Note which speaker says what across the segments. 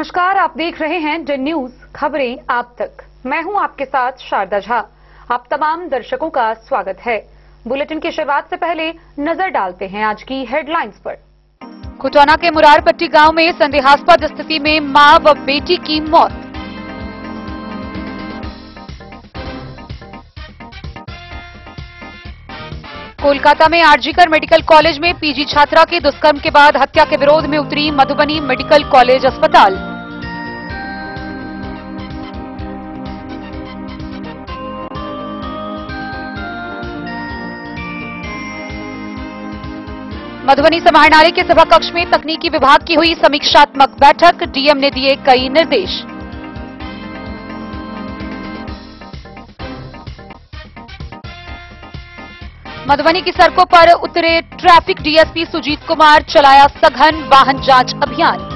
Speaker 1: नमस्कार, आप देख रहे हैं डन न्यूज, खबरें आप तक। मैं हूं आपके साथ शारदा झा। आप तमाम दर्शकों का स्वागत है। बुलेटिन की शुरुआत से पहले नजर डालते हैं आज की हेडलाइंस पर। खुटौना के मुरारपट्टी गांव में संदेहास्पद स्थिति में मां व बेटी की मौत। कोलकाता में आरजीकर मेडिकल कॉलेज में पीजी छात्रा की दुष्कर्म के बाद हत्या के विरोध में उतरी मधुबनी मेडिकल कॉलेज अस्पताल। मधुबनी समाहरणालय के सभा कक्ष में तकनीकी विभाग की हुई समीक्षात्मक बैठक, डीएम ने दिए कई निर्देश। मधुबनी की सड़कों पर उतरे ट्रैफिक डीएसपी सुजीत कुमार, चलाया सघन वाहन जांच अभियान।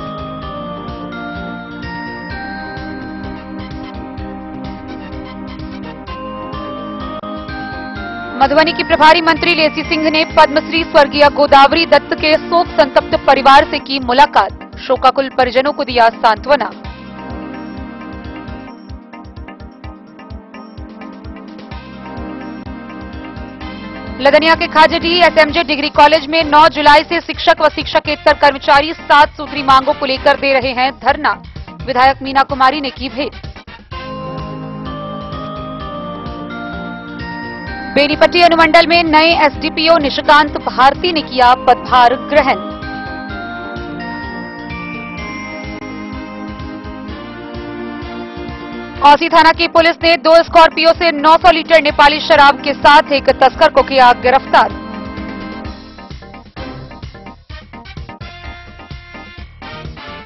Speaker 1: मधुबनी की प्रभारी मंत्री लेसी सिंह ने पद्मश्री स्वर्गीय गोदावरी दत्त के शोक संतप्त परिवार से की मुलाकात, शोकाकुल परिजनों को दिया सांत्वना। लदनिया के खाजेडी एसएमजे डिग्री कॉलेज में 9 जुलाई से शिक्षक व शिक्षकेतर कर्मचारी 7 सूत्री मांगों को लेकर दे रहे हैं धरना, विधायक मीना कुमारी ने की भेंट। बेनीपट्टी अनुमंडल में नए एसडीपीओ निशिकांत भारती ने किया पदभार ग्रहण। औसी थाना की पुलिस ने 2 स्कॉर्पियो से 900 लीटर नेपाली शराब के साथ एक तस्कर को किया गिरफ्तार।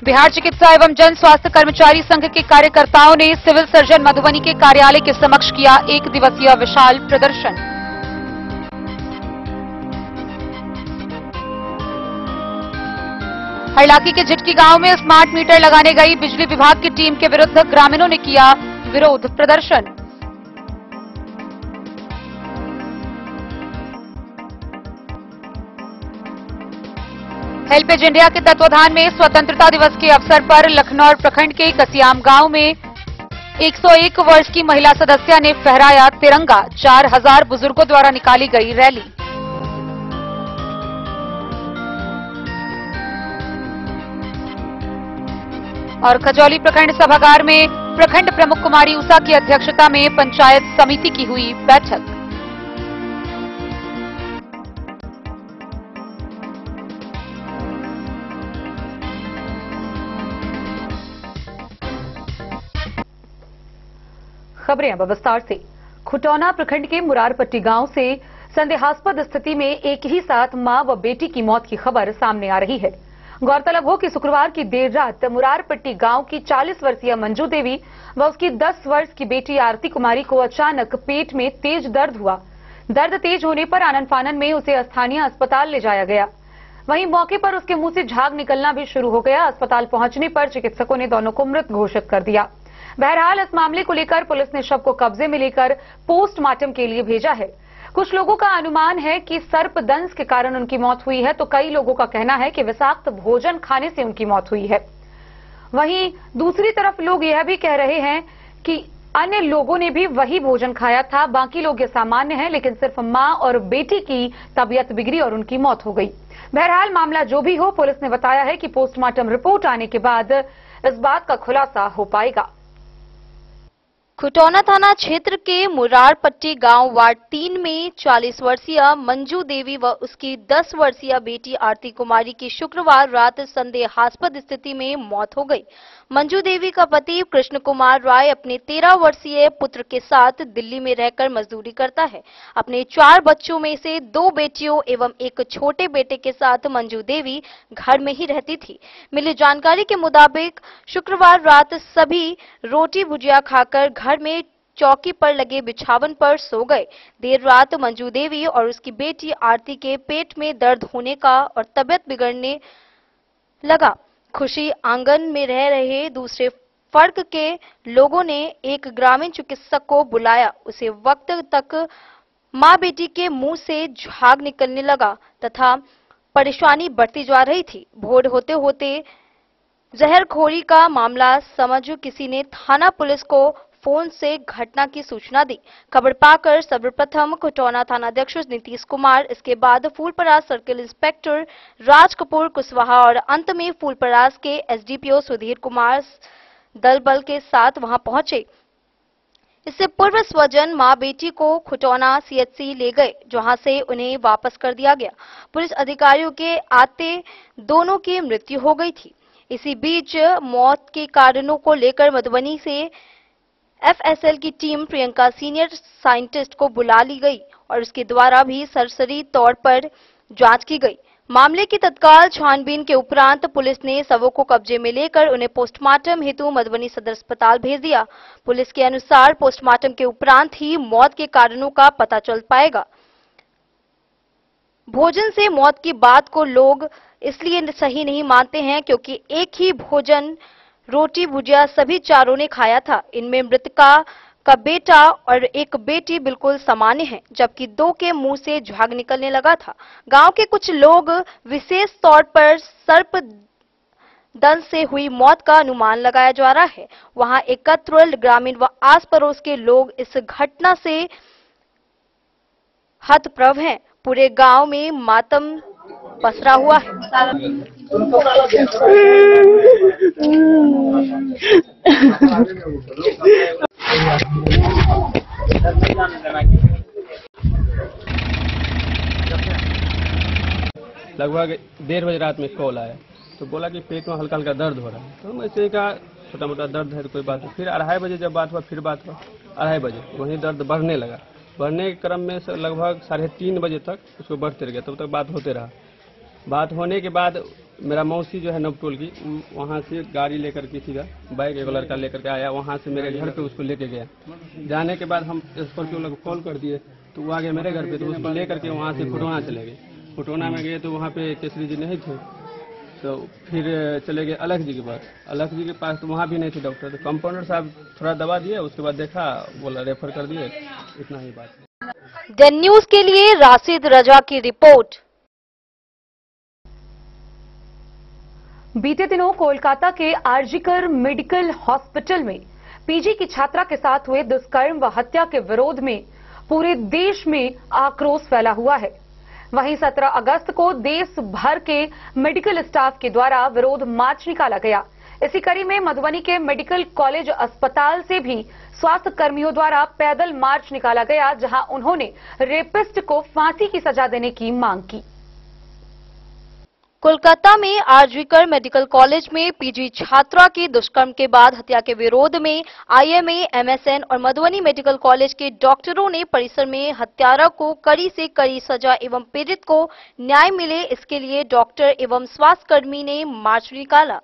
Speaker 1: बिहार चिकित्सा एवं जन स्वास्थ्य कर्मचारी संघ के कार्यकर्ताओं ने सिविल सर्जन मधुबनी के कार्यालय के समक्ष किया 1 दिवसीय विशाल प्रदर्शन। हरलाकी के झिटकी गांव में स्मार्ट मीटर लगाने गई बिजली विभाग की टीम के विरुद्ध ग्रामीणों ने किया विरोध प्रदर्शन। हेल्पेज इंडिया के तत्वाधान में स्वतंत्रता दिवस के अवसर पर लखनऊ प्रखंड के कसियाम गांव में 101 वर्ष की महिला सदस्य ने फहराया तिरंगा, 4000 बुजुर्गों द्वारा निकाली गई रैली। और खजौली प्रखंड सभागार में प्रखंड प्रमुख कुमारी उषा की अध्यक्षता में पंचायत समिति की हुई बैठक। खबरें अब विस्तार से। खुटौना प्रखंड के मुरारपट्टी गांव से संदेहास्पद स्थिति में एक ही साथ मां व बेटी की मौत की खबर सामने आ रही है। गौरतलब हो कि शुक्रवार की देर रात मुरारपट्टी गांव की 40 वर्षीय मंजू देवी व उसकी 10 वर्ष की बेटी आरती कुमारी को अचानक पेट में तेज दर्द हुआ। दर्द तेज होने पर आनन फानन में उसे स्थानीय अस्पताल ले जाया गया। वहीं मौके पर उसके मुंह से झाग निकलना भी शुरू हो गया। अस्पताल पहुंचने पर चिकित्सकों ने दोनों को मृत घोषित कर दिया। बहरहाल इस मामले को लेकर पुलिस ने शव को कब्जे में लेकर पोस्टमार्टम के लिए भेजा है। कुछ लोगों का अनुमान है कि सर्पदंश के कारण उनकी मौत हुई है, तो कई लोगों का कहना है कि विषाक्त भोजन खाने से उनकी मौत हुई है। वहीं दूसरी तरफ लोग यह भी कह रहे हैं कि अन्य लोगों ने भी वही भोजन खाया था, बाकी लोग ये सामान्य हैं, लेकिन सिर्फ मां और बेटी की तबीयत बिगड़ी और उनकी मौत हो गई। बहरहाल मामला जो भी हो, पुलिस ने बताया है कि पोस्टमार्टम रिपोर्ट आने के बाद इस बात का खुलासा हो पाएगा।
Speaker 2: खुटौना थाना क्षेत्र के मुरारपट्टी गांव वार्ड 3 में 40 वर्षीय मंजू देवी व उसकी 10 वर्षीय बेटी आरती कुमारी की शुक्रवार रात संदेहास्पद स्थिति में मौत हो गई। मंजू देवी का पति कृष्ण कुमार राय अपने 13 वर्षीय पुत्र के साथ दिल्ली में रहकर मजदूरी करता है। अपने 4 बच्चों में से 2 बेटियों एवं एक छोटे बेटे के साथ मंजू देवी घर में ही रहती थी। मिली जानकारी के मुताबिक शुक्रवार रात सभी रोटी भुजिया खाकर घर में चौकी पर लगे बिछावन पर सो गए। देर रात मंजू देवी और उसकी बेटी आरती के पेट में दर्द होने का और तबीयत बिगड़ने लगा। खुशी आंगन में रह रहे दूसरे फर्क के लोगों ने एक ग्रामीण चिकित्सक को बुलाया। उसे वक्त तक मां बेटी के मुंह से झाग निकलने लगा तथा परेशानी बढ़ती जा रही थी। भोर होते होते जहरखोरी का मामला समझ किसी ने थाना पुलिस को फोन से घटना की सूचना दी। खबर पाकर सर्वप्रथम खुटौना थानाध्यक्ष नीतीश कुमार, इसके बाद फूलपरास सर्किल इंस्पेक्टर राज कपूर कुशवाहा और अंत में फूलपरास के एसडीपीओ सुधीर कुमार दल बल के साथ वहां पहुंचे। इससे पूर्व स्वजन मां बेटी को खुटौना सीएचसी ले गए, जहां से उन्हें वापस कर दिया गया। पुलिस अधिकारियों के आते दोनों की मृत्यु हो गई थी। इसी बीच मौत के कारणों को लेकर मधुबनी से एफएसएल की टीम प्रियंका सीनियर साइंटिस्ट को बुला ली गई और उसके द्वारा भी सरसरी तौर पर जांच की गई। मामले की तत्काल छानबीन के उपरांत पुलिस ने शवों को कब्जे में लेकर उन्हें पोस्टमार्टम हेतु मधुबनी सदर अस्पताल भेज दिया। पुलिस के अनुसार पोस्टमार्टम के उपरांत ही मौत के कारणों का पता चल पाएगा। भोजन से मौत की बात को लोग इसलिए सही नहीं मानते हैं क्योंकि एक ही भोजन रोटी भुजिया सभी चारों ने खाया था। इनमें मृतका का बेटा और एक बेटी बिल्कुल सामान्य हैं, जबकि दो के मुंह से झाग निकलने लगा था। गांव के कुछ लोग विशेष तौर पर सर्प दंश से हुई मौत का अनुमान लगाया जा रहा है। वहां एकत्र ग्रामीण व आस पड़ोस के लोग इस घटना से हतप्रभ हैं। पूरे गांव में मातम पसरा हुआ है।
Speaker 3: लगभग 1:30 बजे रात में कॉल आया तो बोला कि पेट में हल्का हल्का दर्द हो रहा है। तो मैं ऐसे कहा छोटा मोटा दर्द है तो कोई बात नहीं। फिर 2:30 बजे जब बात हुआ, फिर बात हुआ 2:30 बजे वहीं दर्द बढ़ने लगा। बढ़ने के क्रम में लगभग 3:30 बजे तक उसको बढ़ते गया, तब तक बात होते रहा। बात होने के बाद मेरा मौसी जो है नवटोल की, वहाँ से गाड़ी लेकर के सीधा बाइक एक लड़का लेकर के आया, वहाँ से मेरे घर पे उसको लेके गया। जाने के बाद हम स्कॉर्पियो वाले को कॉल कर दिए तो वो आ गए मेरे घर पे, तो उसको लेकर के वहाँ से खुटौना चले गए। खुटौना में गए तो वहाँ पे केसरी जी नहीं थे, तो फिर चले गए अलख जी के पास। अलख जी के पास तो वहाँ भी नहीं थे डॉक्टर, तो कंपाउंडर साहब थोड़ा दवा दिए, उसके बाद देखा, बोला रेफर कर दिए। इतना ही बात है।
Speaker 2: द न्यूज के लिए राशिद रजा की रिपोर्ट।
Speaker 1: बीते दिनों कोलकाता के आरजीकर मेडिकल हॉस्पिटल में पीजी की छात्रा के साथ हुए दुष्कर्म व हत्या के विरोध में पूरे देश में आक्रोश फैला हुआ है। वहीं 17 अगस्त को देश भर के मेडिकल स्टाफ के द्वारा विरोध मार्च निकाला गया। इसी कड़ी में मधुबनी के मेडिकल कॉलेज अस्पताल से भी स्वास्थ्य कर्मियों द्वारा पैदल मार्च निकाला गया, जहां उन्होंने रेपिस्ट को फांसी की सजा देने की मांग की।
Speaker 2: कोलकाता में आरजीकर मेडिकल कॉलेज में पीजी छात्रा की दुष्कर्म के बाद हत्या के विरोध में आईएमए, एमएसएन और मधुबनी मेडिकल कॉलेज के डॉक्टरों ने परिसर में हत्यारा को कड़ी से कड़ी सजा एवं पीड़ित को न्याय मिले, इसके लिए डॉक्टर एवं स्वास्थ्य कर्मी ने मार्च निकाला।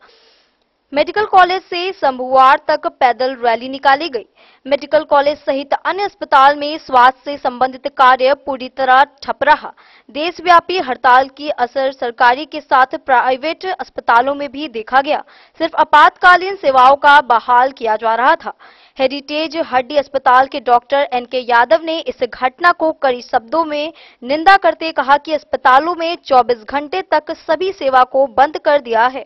Speaker 2: मेडिकल कॉलेज से शंभुवार तक पैदल रैली निकाली गई। मेडिकल कॉलेज सहित अन्य अस्पताल में स्वास्थ्य से संबंधित कार्य पूरी तरह ठप रहा। देशव्यापी हड़ताल की असर सरकारी के साथ प्राइवेट अस्पतालों में भी देखा गया। सिर्फ आपातकालीन सेवाओं का बहाल किया जा रहा था। हेरिटेज हड्डी अस्पताल के डॉक्टर एनके यादव ने इस घटना को कड़ी शब्दों में निंदा करते कहा कि अस्पतालों में 24 घंटे तक सभी सेवा को बंद कर दिया है।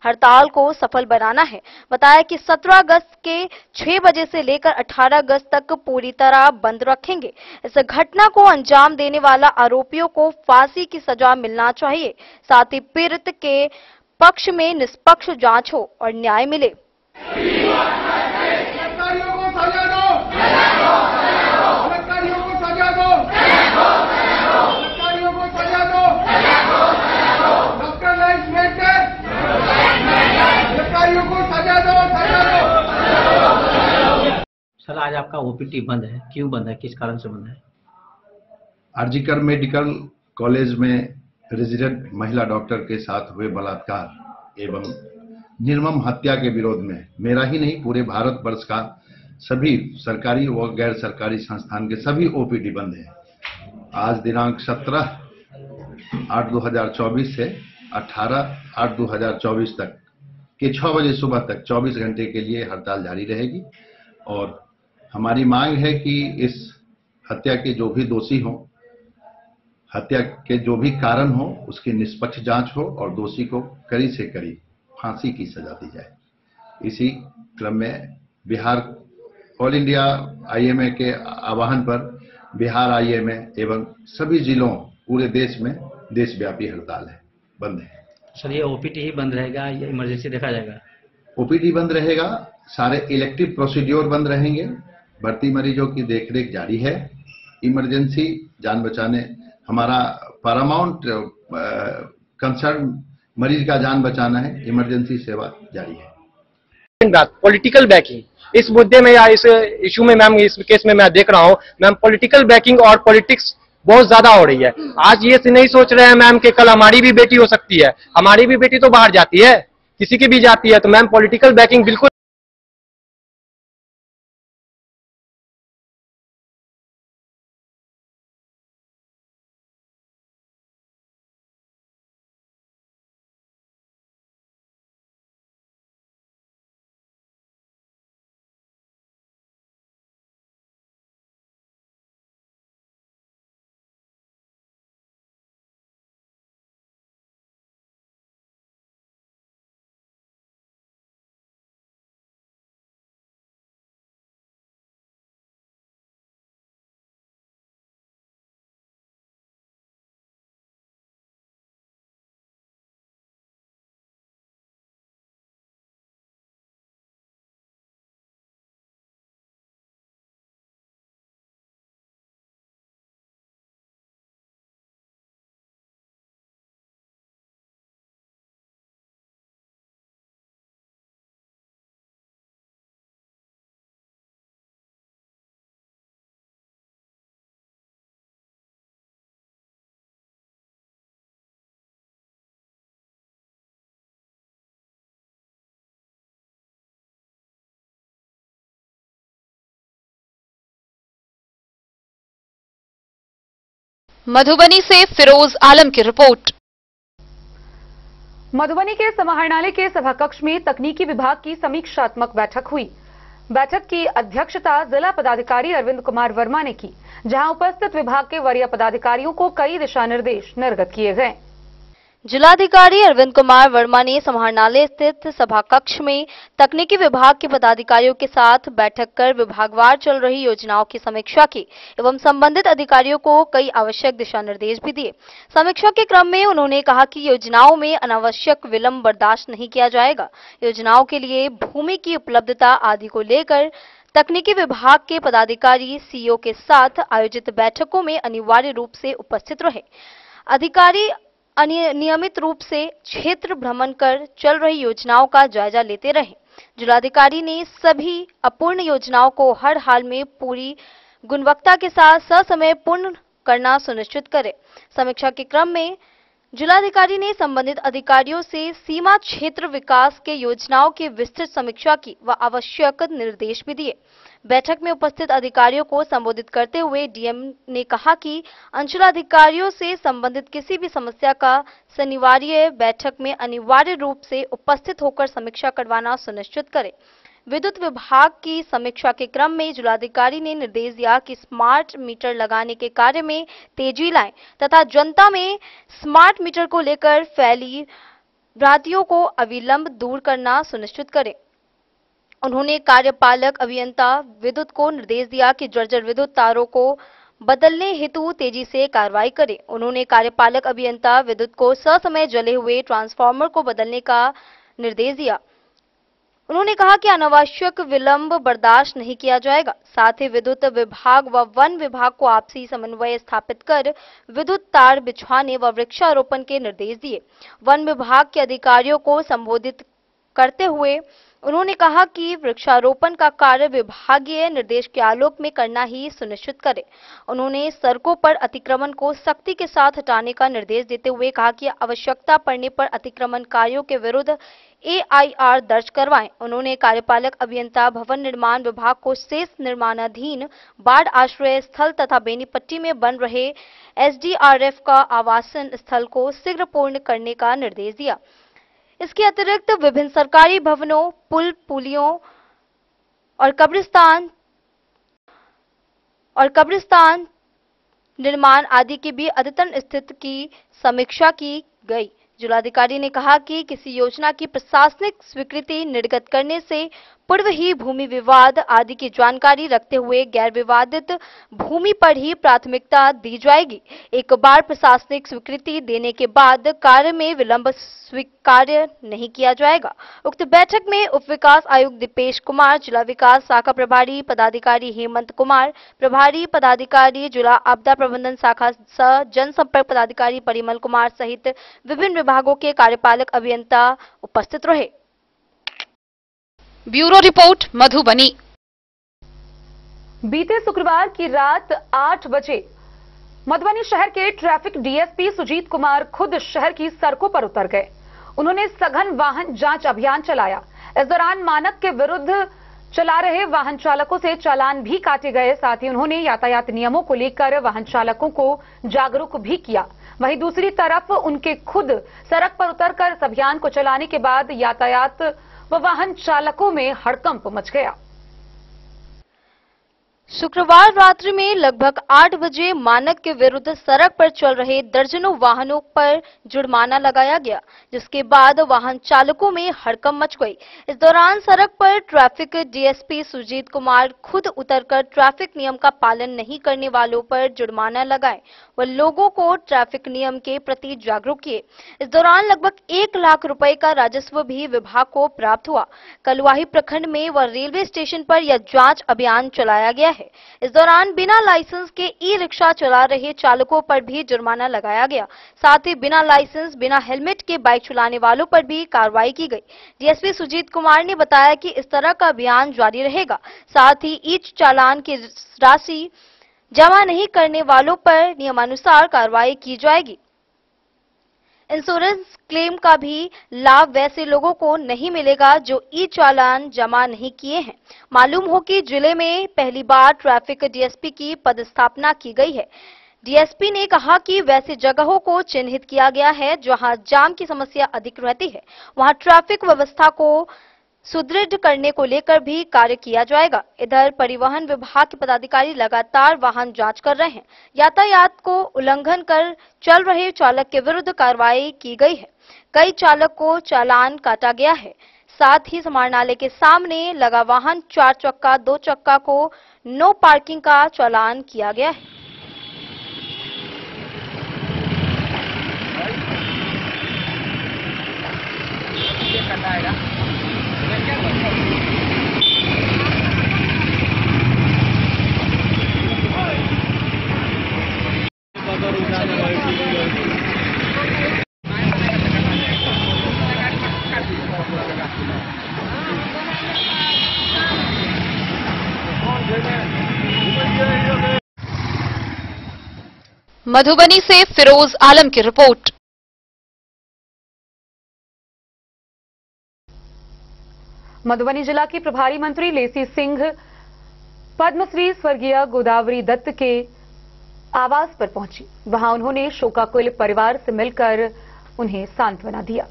Speaker 2: हड़ताल को सफल बनाना है। बताया कि 17 अगस्त के 6 बजे से लेकर 18 अगस्त तक पूरी तरह बंद रखेंगे। इस घटना को अंजाम देने वाला आरोपियों को फांसी की सजा मिलना चाहिए। साथ ही पीड़ित के पक्ष में निष्पक्ष जांच हो और न्याय मिले।
Speaker 4: सर, आज आपका ओपीडी बंद है, क्यों बंद है, किस कारण से बंद है?
Speaker 5: आरजीकर मेडिकल कॉलेज में रेजिडेंट महिला डॉक्टर के साथ हुए बलात्कार एवं निर्मम हत्या के विरोध में मेरा ही नहीं पूरे भारत वर्ष का सभी सरकारी व गैर सरकारी संस्थान के सभी ओपीडी बंद है। आज दिनांक 17/8/2024 से 18/8/2024 तक के 6 बजे सुबह तक 24 घंटे के लिए हड़ताल जारी रहेगी और हमारी मांग है कि इस हत्या के जो भी दोषी हों, हत्या के जो भी कारण हो, उसकी निष्पक्ष जांच हो और दोषी को कड़ी से कड़ी फांसी की सजा दी जाए। इसी क्रम में बिहार ऑल इंडिया आईएमए के आह्वान पर बिहार आईएमए एवं सभी जिलों पूरे देश में देशव्यापी हड़ताल है, बंद है।
Speaker 4: सर ये ओपीटी ही बंद रहेगा या इमरजेंसी देखा जाएगा?
Speaker 5: ओपीडी बंद रहेगा, सारे इलेक्टिव प्रोसीड्योर बंद रहेंगे, भर्ती मरीजों की देखरेख जारी है। इमरजेंसी जान बचाने हमारा पैरामाउंट कंसर्न मरीज का जान बचाना है, इमरजेंसी सेवा जारी है।
Speaker 6: पॉलिटिकल बैकिंग इस मुद्दे में या इस इशू में मैम, इस केस में मैं देख रहा हूं मैम, पॉलिटिकल बैकिंग और पॉलिटिक्स बहुत ज्यादा हो रही है। आज ये नहीं सोच रहे हैं मैम कि कल हमारी भी बेटी हो सकती है, हमारी भी बेटी तो बाहर जाती है, किसी की भी जाती है, तो मैम पॉलिटिकल बैकिंग बिल्कुल
Speaker 2: मधुबनी से फिरोज आलम की रिपोर्ट।
Speaker 1: मधुबनी के समाहरणालय के सभाकक्ष में तकनीकी विभाग की समीक्षात्मक बैठक हुई। बैठक की अध्यक्षता जिला पदाधिकारी अरविंद कुमार वर्मा ने की, जहां उपस्थित विभाग के वरीय पदाधिकारियों को कई दिशा निर्देश निर्गत किए गए।
Speaker 2: जिलाधिकारी अरविंद कुमार वर्मा ने समाहरणालय स्थित सभा कक्ष में तकनीकी विभाग के पदाधिकारियों के साथ बैठक कर विभागवार चल रही योजनाओं की समीक्षा की एवं संबंधित अधिकारियों को कई आवश्यक दिशा निर्देश भी दिए। समीक्षा के क्रम में उन्होंने कहा कि योजनाओं में अनावश्यक विलंब बर्दाश्त नहीं किया जाएगा। योजनाओं के लिए भूमि की उपलब्धता आदि को लेकर तकनीकी विभाग के पदाधिकारी सीईओ के साथ आयोजित बैठकों में अनिवार्य रूप से उपस्थित रहे। अधिकारी नियमित रूप से क्षेत्र भ्रमण कर चल रही योजनाओं का जायजा लेते रहे। जिलाधिकारी ने सभी अपूर्ण योजनाओं को हर हाल में पूरी गुणवत्ता के साथ ससमय पूर्ण करना सुनिश्चित करे। समीक्षा के क्रम में जिलाधिकारी ने संबंधित अधिकारियों से सीमा क्षेत्र विकास के योजनाओं की विस्तृत समीक्षा की व आवश्यक निर्देश भी दिए। बैठक में उपस्थित अधिकारियों को संबोधित करते हुए डीएम ने कहा कि अंचलाधिकारियों से संबंधित किसी भी समस्या का शनिवारीय बैठक में अनिवार्य रूप से उपस्थित होकर समीक्षा करवाना सुनिश्चित करें। विद्युत विभाग की समीक्षा के क्रम में जिलाधिकारी ने निर्देश दिया कि स्मार्ट मीटर लगाने के कार्य में तेजी लाएं तथा जनता में स्मार्ट मीटर को लेकर फैली भ्रांतियों को अविलंब दूर करना सुनिश्चित करें। उन्होंने कार्यपालक अभियंता विद्युत को निर्देश दिया कि जर्जर विद्युत तारों को बदलने हेतु तेजी से कार्रवाई करें। उन्होंने कार्यपालक अभियंता विद्युत को ससमय जले हुए ट्रांसफार्मर को बदलने का निर्देश दिया। उन्होंने कहा कि अनावश्यक विलंब बर्दाश्त नहीं किया जाएगा। साथ ही विद्युत विभाग व वन विभाग को आपसी समन्वय स्थापित कर विद्युत तार बिछवाने व वृक्षारोपण के निर्देश दिए। वन विभाग के अधिकारियों को संबोधित करते हुए उन्होंने कहा कि वृक्षारोपण का कार्य विभागीय निर्देश के आलोक में करना ही सुनिश्चित करें। उन्होंने सड़कों पर अतिक्रमण को सख्ती के साथ हटाने का निर्देश देते हुए कहा कि आवश्यकता पड़ने पर अतिक्रमणकारियों के विरुद्ध एआईआर दर्ज करवाएं। उन्होंने कार्यपालक अभियंता भवन निर्माण विभाग को शेष निर्माणाधीन बाढ़ आश्रय स्थल तथा बेनीपट्टी में बन रहे एसडीआरएफ का आवासन स्थल को शीघ्र पूर्ण करने का निर्देश दिया। इसके अतिरिक्त विभिन्न सरकारी भवनों, पुल, पुलियों और कब्रिस्तान निर्माण आदि की भी अद्यतन स्थिति की समीक्षा की गई। जिलाधिकारी ने कहा कि किसी योजना की प्रशासनिक स्वीकृति निर्गत करने से पूर्व ही भूमि विवाद आदि की जानकारी रखते हुए गैर विवादित भूमि पर ही प्राथमिकता दी जाएगी। एक बार प्रशासनिक स्वीकृति देने के बाद कार्य में विलंब स्वीकार्य नहीं किया जाएगा। उक्त बैठक में उप विकास आयुक्त दीपेश कुमार, जिला विकास शाखा प्रभारी पदाधिकारी हेमंत कुमार, प्रभारी पदाधिकारी जिला आपदा प्रबंधन शाखा सह जनसंपर्क पदाधिकारी परिमल कुमार सहित विभिन्न विभागों के कार्यपालक अभियंता उपस्थित रहे।
Speaker 1: Bureau report Madhubani. बीते शुक्रवार की रात 8 बजे मधुबनी शहर के ट्रैफिक डीएसपी सुजीत कुमार खुद शहर की सड़कों पर उतर गए। उन्होंने सघन वाहन जांच अभियान चलाया। इस दौरान मानक के विरुद्ध चला रहे वाहन चालकों से चालान भी काटे गए। साथ ही उन्होंने यातायात नियमों को लेकर वाहन चालकों को जागरूक भी किया। वहीं दूसरी तरफ उनके खुद सड़क पर उतरकर इस अभियान को चलाने के बाद यातायात व वाहन चालकों में हड़कंप मच गया।
Speaker 2: शुक्रवार रात्रि में लगभग 8 बजे मानक के विरुद्ध सड़क पर चल रहे दर्जनों वाहनों पर जुर्माना लगाया गया, जिसके बाद वाहन चालकों में हड़कंप मच गई। इस दौरान सड़क पर ट्रैफिक डीएसपी सुजीत कुमार खुद उतरकर ट्रैफिक नियम का पालन नहीं करने वालों पर जुर्माना लगाए व लोगों को ट्रैफिक नियम के प्रति जागरूक किए। इस दौरान लगभग 1 लाख रुपए का राजस्व भी विभाग को प्राप्त हुआ। कलुआही प्रखंड में व रेलवे स्टेशन पर यह जांच अभियान चलाया गया है। इस दौरान बिना लाइसेंस के ई रिक्शा चला रहे चालकों पर भी जुर्माना लगाया गया। साथ ही बिना लाइसेंस, बिना हेलमेट के बाइक चलाने वालों पर भी कार्रवाई की गई। डीएसपी सुजीत कुमार ने बताया कि इस तरह का अभियान जारी रहेगा। साथ ही ई चालान की राशि जमा नहीं करने वालों पर नियमानुसार कार्रवाई की जाएगी। इंश्योरेंस क्लेम का भी लाभ वैसे लोगों को नहीं मिलेगा जो ई चालान जमा नहीं किए हैं। मालूम हो कि जिले में पहली बार ट्रैफिक डीएसपी की पदस्थापना की गई है। डीएसपी ने कहा कि वैसे जगहों को चिन्हित किया गया है जहां जाम की समस्या अधिक रहती है, वहां ट्रैफिक व्यवस्था को सुदृढ़ करने को लेकर भी कार्य किया जाएगा। इधर परिवहन विभाग के पदाधिकारी लगातार वाहन जांच कर रहे हैं। यातायात को उल्लंघन कर चल रहे चालक के विरुद्ध कार्रवाई की गई है। कई चालक को चालान काटा गया है। साथ ही समाहरणालय के सामने लगा वाहन 4 चक्का 2 चक्का को नो पार्किंग का चालान किया गया है।
Speaker 1: मधुबनी से फिरोज आलम की रिपोर्ट। मधुबनी जिला की प्रभारी मंत्री लेसी सिंह पद्मश्री स्वर्गीय गोदावरी दत्त के आवास पर पहुंची। वहां उन्होंने शोकाकुल परिवार से मिलकर उन्हें सांत्वना दिया।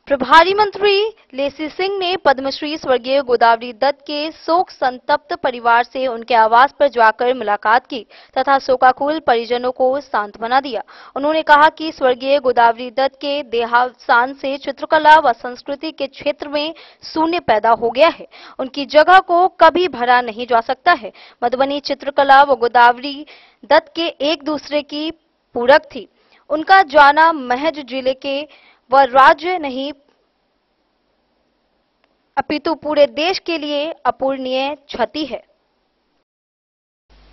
Speaker 2: प्रभारी मंत्री लेसी सिंह ने पद्मश्री स्वर्गीय गोदावरी दत्त के शोक संतप्त परिवार से उनके आवास पर जाकर मुलाकात की तथा शोकाकुल परिजनों को सांत्वना दिया। उन्होंने कहा कि स्वर्गीय गोदावरी दत्त के देहावसान से चित्रकला व संस्कृति के क्षेत्र में शून्य पैदा हो गया है। उनकी जगह को कभी भरा नहीं जा सकता है। मधुबनी चित्रकला व गोदावरी दत्त के एक दूसरे की पूरक थी। उनका जाना महज जिले के व राज्य नहीं अपितु पूरे देश के लिए अपूरणीय क्षति है।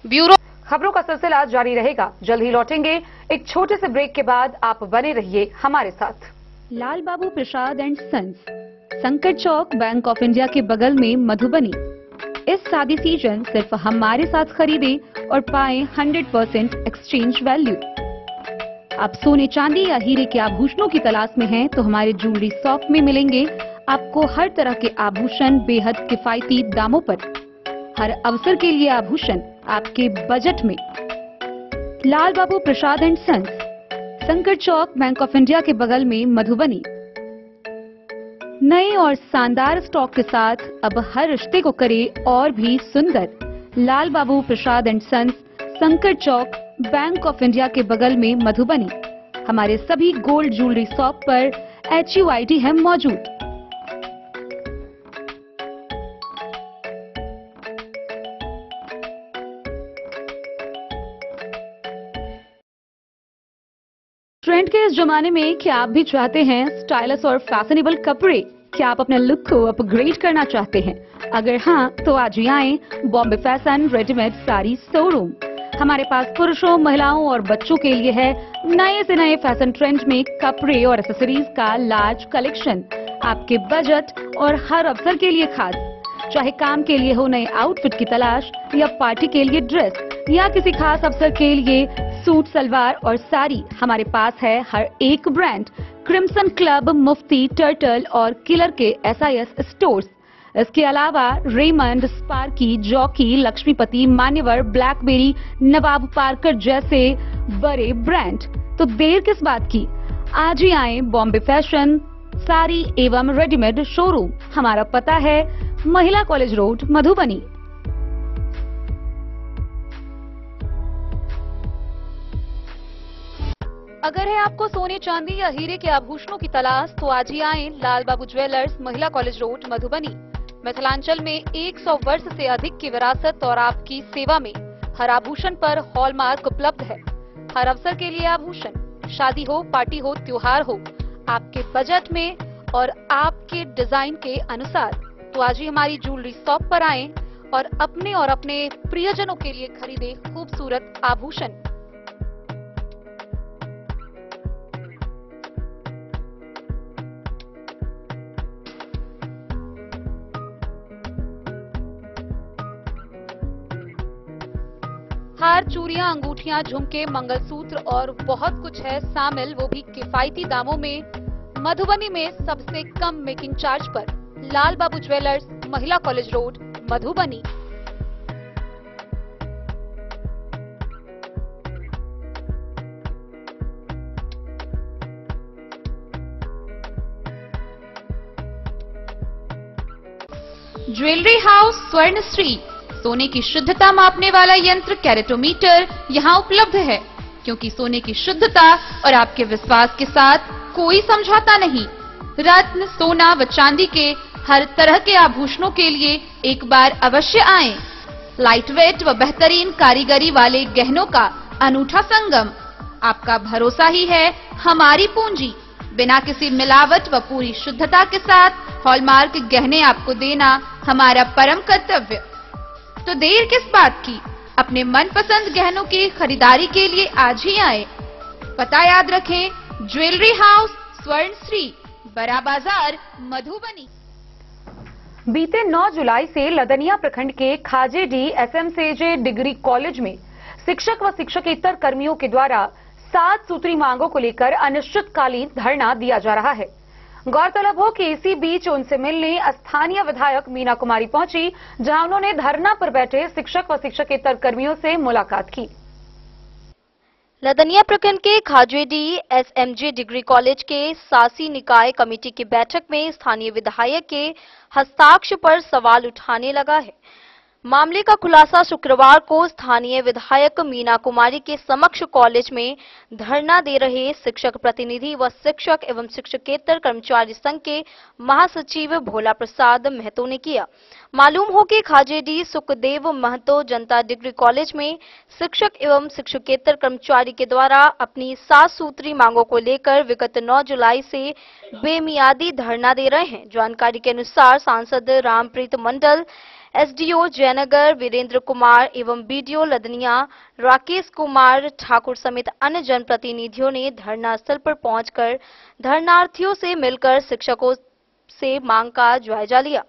Speaker 1: ब्यूरो खबरों का सिलसिला जारी रहेगा। जल्द ही लौटेंगे एक छोटे से ब्रेक के बाद। आप बने रहिए हमारे साथ।
Speaker 7: लाल बाबू प्रसाद एंड सन्स, संकट चौक, बैंक ऑफ इंडिया के बगल में, मधुबनी। इस शादी सीजन सिर्फ हमारे साथ खरीदे और पाएं 100% एक्सचेंज वैल्यू। आप सोने चांदी या हीरे के आभूषणों की तलाश में हैं तो हमारे ज्वेलरी शॉप में मिलेंगे आपको हर तरह के आभूषण बेहद किफायती दामों पर। हर अवसर के लिए आभूषण आपके बजट में। लाल बाबू प्रसाद एंड सन्स, संकट चौक, बैंक ऑफ इंडिया के बगल में, मधुबनी। नए और शानदार स्टॉक के साथ अब हर रिश्ते को करे और भी सुंदर। लाल बाबू प्रसाद एंड सन्स, संकट चौक, बैंक ऑफ इंडिया के बगल में, मधुबनी। हमारे सभी गोल्ड ज्वेलरी शॉप पर HUID है मौजूद। ट्रेंड के इस जमाने में क्या आप भी चाहते हैं स्टाइलिश और फैशनेबल कपड़े? क्या आप अपने लुक को अपग्रेड करना चाहते हैं? अगर हाँ, तो आज ही आएं Bombay fashion readymade sari showroom. हमारे पास पुरुषों, महिलाओं और बच्चों के लिए है नए से नए फैशन ट्रेंड में कपड़े और एक्सेसरीज का लार्ज कलेक्शन, आपके बजट और हर अवसर के लिए खास। चाहे काम के लिए हो नए आउटफिट की तलाश, या पार्टी के लिए ड्रेस, या किसी खास अवसर के लिए सूट, सलवार और साड़ी, हमारे पास है हर एक ब्रांड। क्रिम्सन क्लब, मुफ्ती, टर्टल और किलर के SIS स्टोर्स। इसके अलावा रेमंड, स्पार्की, जॉकी, लक्ष्मीपति, मान्यवर, ब्लैकबेरी, नवाब पार्कर जैसे बड़े ब्रांड। तो देर किस बात की, आज ही आए बॉम्बे फैशन साड़ी एवं रेडीमेड शोरूम। हमारा पता है महिला कॉलेज रोड, मधुबनी। अगर है आपको सोने, चांदी या हीरे के आभूषणों की तलाश, तो आज ही आएं लाल Babu jewellers, Mahila college road, Madhubani. Mithilanchal में 100 वर्ष से अधिक की विरासत और आपकी सेवा में हर आभूषण पर हॉलमार्क उपलब्ध है। हर अवसर के लिए आभूषण, शादी हो, पार्टी हो, त्योहार हो, आपके बजट में और आपके डिजाइन के अनुसार। तो आज ही हमारी ज्वेलरी शॉप पर आएं और अपने प्रियजनों के लिए खरीदे खूबसूरत आभूषण। हार, चूड़ियां, अंगूठियां, झुमके, मंगलसूत्र और बहुत कुछ है शामिल, वो भी किफायती दामों में। मधुबनी में सबसे कम मेकिंग चार्ज पर Lal Babu jewellers, Mahila college road, Madhubani.
Speaker 8: Jewellery house Swarnashree, सोने की शुद्धता मापने वाला यंत्र कैरेटोमीटर यहाँ उपलब्ध है, क्योंकि सोने की शुद्धता और आपके विश्वास के साथ कोई समझौता नहीं। रत्न, सोना व चांदी के हर तरह के आभूषणों के लिए एक बार अवश्य आएं। लाइट वेट व बेहतरीन कारीगरी वाले गहनों का अनूठा संगम। आपका भरोसा ही है हमारी पूंजी। बिना किसी मिलावट व पूरी शुद्धता के साथ हॉलमार्क गहने आपको देना हमारा परम कर्तव्य। तो देर किस बात की, अपने मनपसंद गहनों की खरीदारी के लिए आज ही आए। पता याद रखें, ज्वेलरी हाउस स्वर्णश्री, बड़ा बाजार, मधुबनी।
Speaker 1: बीते 9 जुलाई से लदनिया प्रखंड के खाजेडी SMCJ डिग्री कॉलेज में शिक्षक व शिक्षकेतर कर्मियों के द्वारा 7 सूत्री मांगों को लेकर अनिश्चितकालीन धरना दिया जा रहा है। गौरतलब हो कि इसी बीच उनसे मिलने स्थानीय विधायक मीना कुमारी पहुंची, जहां उन्होंने धरना पर बैठे शिक्षक व शिक्षकेतर कर्मियों से मुलाकात की।
Speaker 2: लदनिया प्रखंड के खाजेडी SMJ डिग्री कॉलेज के शासी निकाय कमेटी की बैठक में स्थानीय विधायक के हस्ताक्षर पर सवाल उठाने लगा है। मामले का खुलासा शुक्रवार को स्थानीय विधायक मीना कुमारी के समक्ष कॉलेज में धरना दे रहे शिक्षक प्रतिनिधि व शिक्षक एवं शिक्षकेतर कर्मचारी संघ के महासचिव भोला प्रसाद महतो ने किया। मालूम हो कि खाजेडी सुखदेव महतो जनता डिग्री कॉलेज में शिक्षक एवं शिक्षकेतर कर्मचारी के द्वारा अपनी 7 सूत्री मांगों को लेकर विगत 9 जुलाई से बेमियादी धरना दे रहे हैं। जानकारी के अनुसार सांसद रामप्रीत मंडल, SDO जयनगर वीरेंद्र कुमार एवं BDO लदनिया राकेश कुमार ठाकुर समेत अन्य जनप्रतिनिधियों ने धरना स्थल पर पहुंचकर धरनार्थियों से मिलकर शिक्षकों से मांग का जायजा लिया।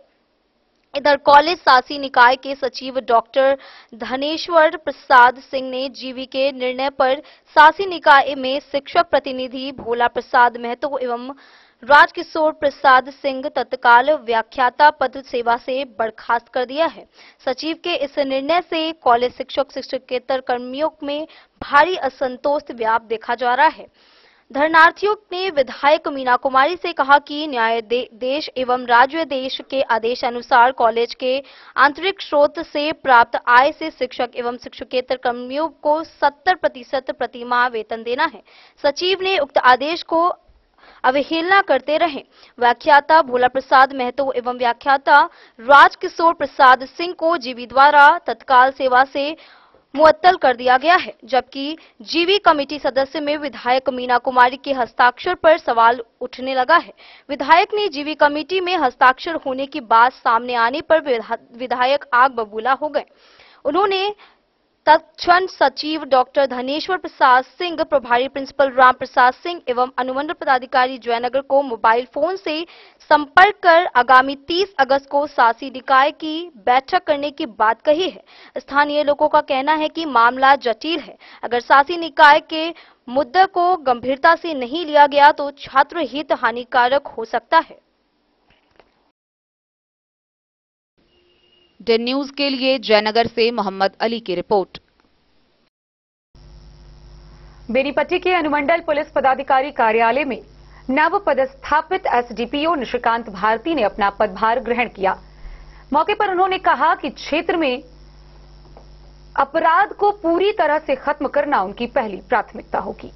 Speaker 2: इधर कॉलेज शासी निकाय के सचिव डॉक्टर धनेश्वर प्रसाद सिंह ने जीवी के निर्णय पर शासी निकाय में शिक्षक प्रतिनिधि भोला प्रसाद महतो एवं राजकिशोर प्रसाद सिंह तत्काल व्याख्याता पद सेवा से बर्खास्त कर दिया है। सचिव के इस निर्णय से कॉलेज शिक्षक शिक्षकेतर कर्मियों में भारी असंतोष व्याप्त देखा जा रहा है। धरनार्थियों ने विधायक मीना कुमारी से कहा कि न्यायाधीश एवं राज्याधीश के आदेश अनुसार कॉलेज के आंतरिक स्रोत से प्राप्त आय से शिक्षक एवं शिक्षकेतर कर्मियों को 70% प्रतिमाह वेतन देना है। सचिव ने उक्त आदेश को अवहेलना करते रहे। व्याख्याता भोला प्रसाद महतो एवं व्याख्याता राजकिशोर प्रसाद सिंह को जीवी द्वारा तत्काल सेवा से मुअत्तल कर दिया गया है, जबकि जीवी कमेटी सदस्य में विधायक मीना कुमारी के हस्ताक्षर पर सवाल उठने लगा है। विधायक ने जीवी कमेटी में हस्ताक्षर होने की बात सामने आने पर विधायक आग बबूला हो गए। उन्होंने तत्क्षण सचिव डॉक्टर धनेश्वर प्रसाद सिंह, प्रभारी प्रिंसिपल राम प्रसाद सिंह एवं अनुमंडल पदाधिकारी जयनगर को मोबाइल फोन से संपर्क कर आगामी 30 अगस्त को शासी निकाय की बैठक करने की बात कही है। स्थानीय लोगों का कहना है कि मामला जटिल है। अगर शासी निकाय के मुद्दे को गंभीरता से नहीं लिया गया तो छात्र हित हानिकारक हो सकता है।
Speaker 8: डेन न्यूज के लिए जयनगर से मोहम्मद अली की रिपोर्ट।
Speaker 1: बेनीपट्टी के अनुमंडल पुलिस पदाधिकारी कार्यालय में नव पदस्थापित एसडीपीओ निशिकांत भारती ने अपना पदभार ग्रहण किया। मौके पर उन्होंने कहा कि क्षेत्र में अपराध को पूरी तरह से खत्म करना उनकी पहली प्राथमिकता होगी।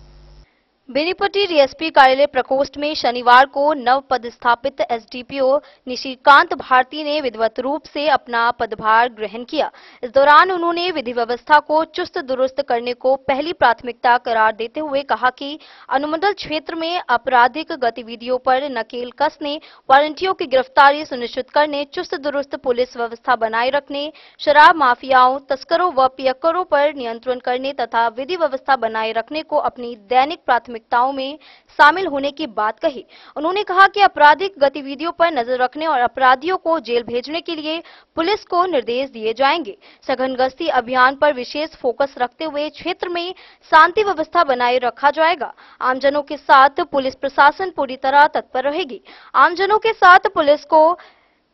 Speaker 2: बेनीपट्टी डीएसपी कार्यालय प्रकोष्ठ में शनिवार को नव पदस्थापित एसडीपीओ निशिकांत भारती ने विधिवत रूप से अपना पदभार ग्रहण किया। इस दौरान उन्होंने विधि व्यवस्था को चुस्त दुरुस्त करने को पहली प्राथमिकता करार देते हुए कहा कि अनुमंडल क्षेत्र में आपराधिक गतिविधियों पर नकेल कसने, वारंटियों की गिरफ्तारी सुनिश्चित करने, चुस्त दुरुस्त पुलिस व्यवस्था बनाए रखने, शराब माफियाओं, तस्करों व पियक्करों पर नियंत्रण करने तथा विधि व्यवस्था बनाए रखने को अपनी दैनिक प्राथमिकताओं में शामिल होने की बात कही। उन्होंने कहा कि आपराधिक गतिविधियों पर नजर रखने और अपराधियों को जेल भेजने के लिए पुलिस को निर्देश दिए जाएंगे। सघन गश्ती अभियान पर विशेष फोकस रखते हुए क्षेत्र में शांति व्यवस्था बनाए रखा जाएगा। आमजनों के साथ पुलिस प्रशासन पूरी तरह तत्पर रहेगी। आमजनों के साथ पुलिस को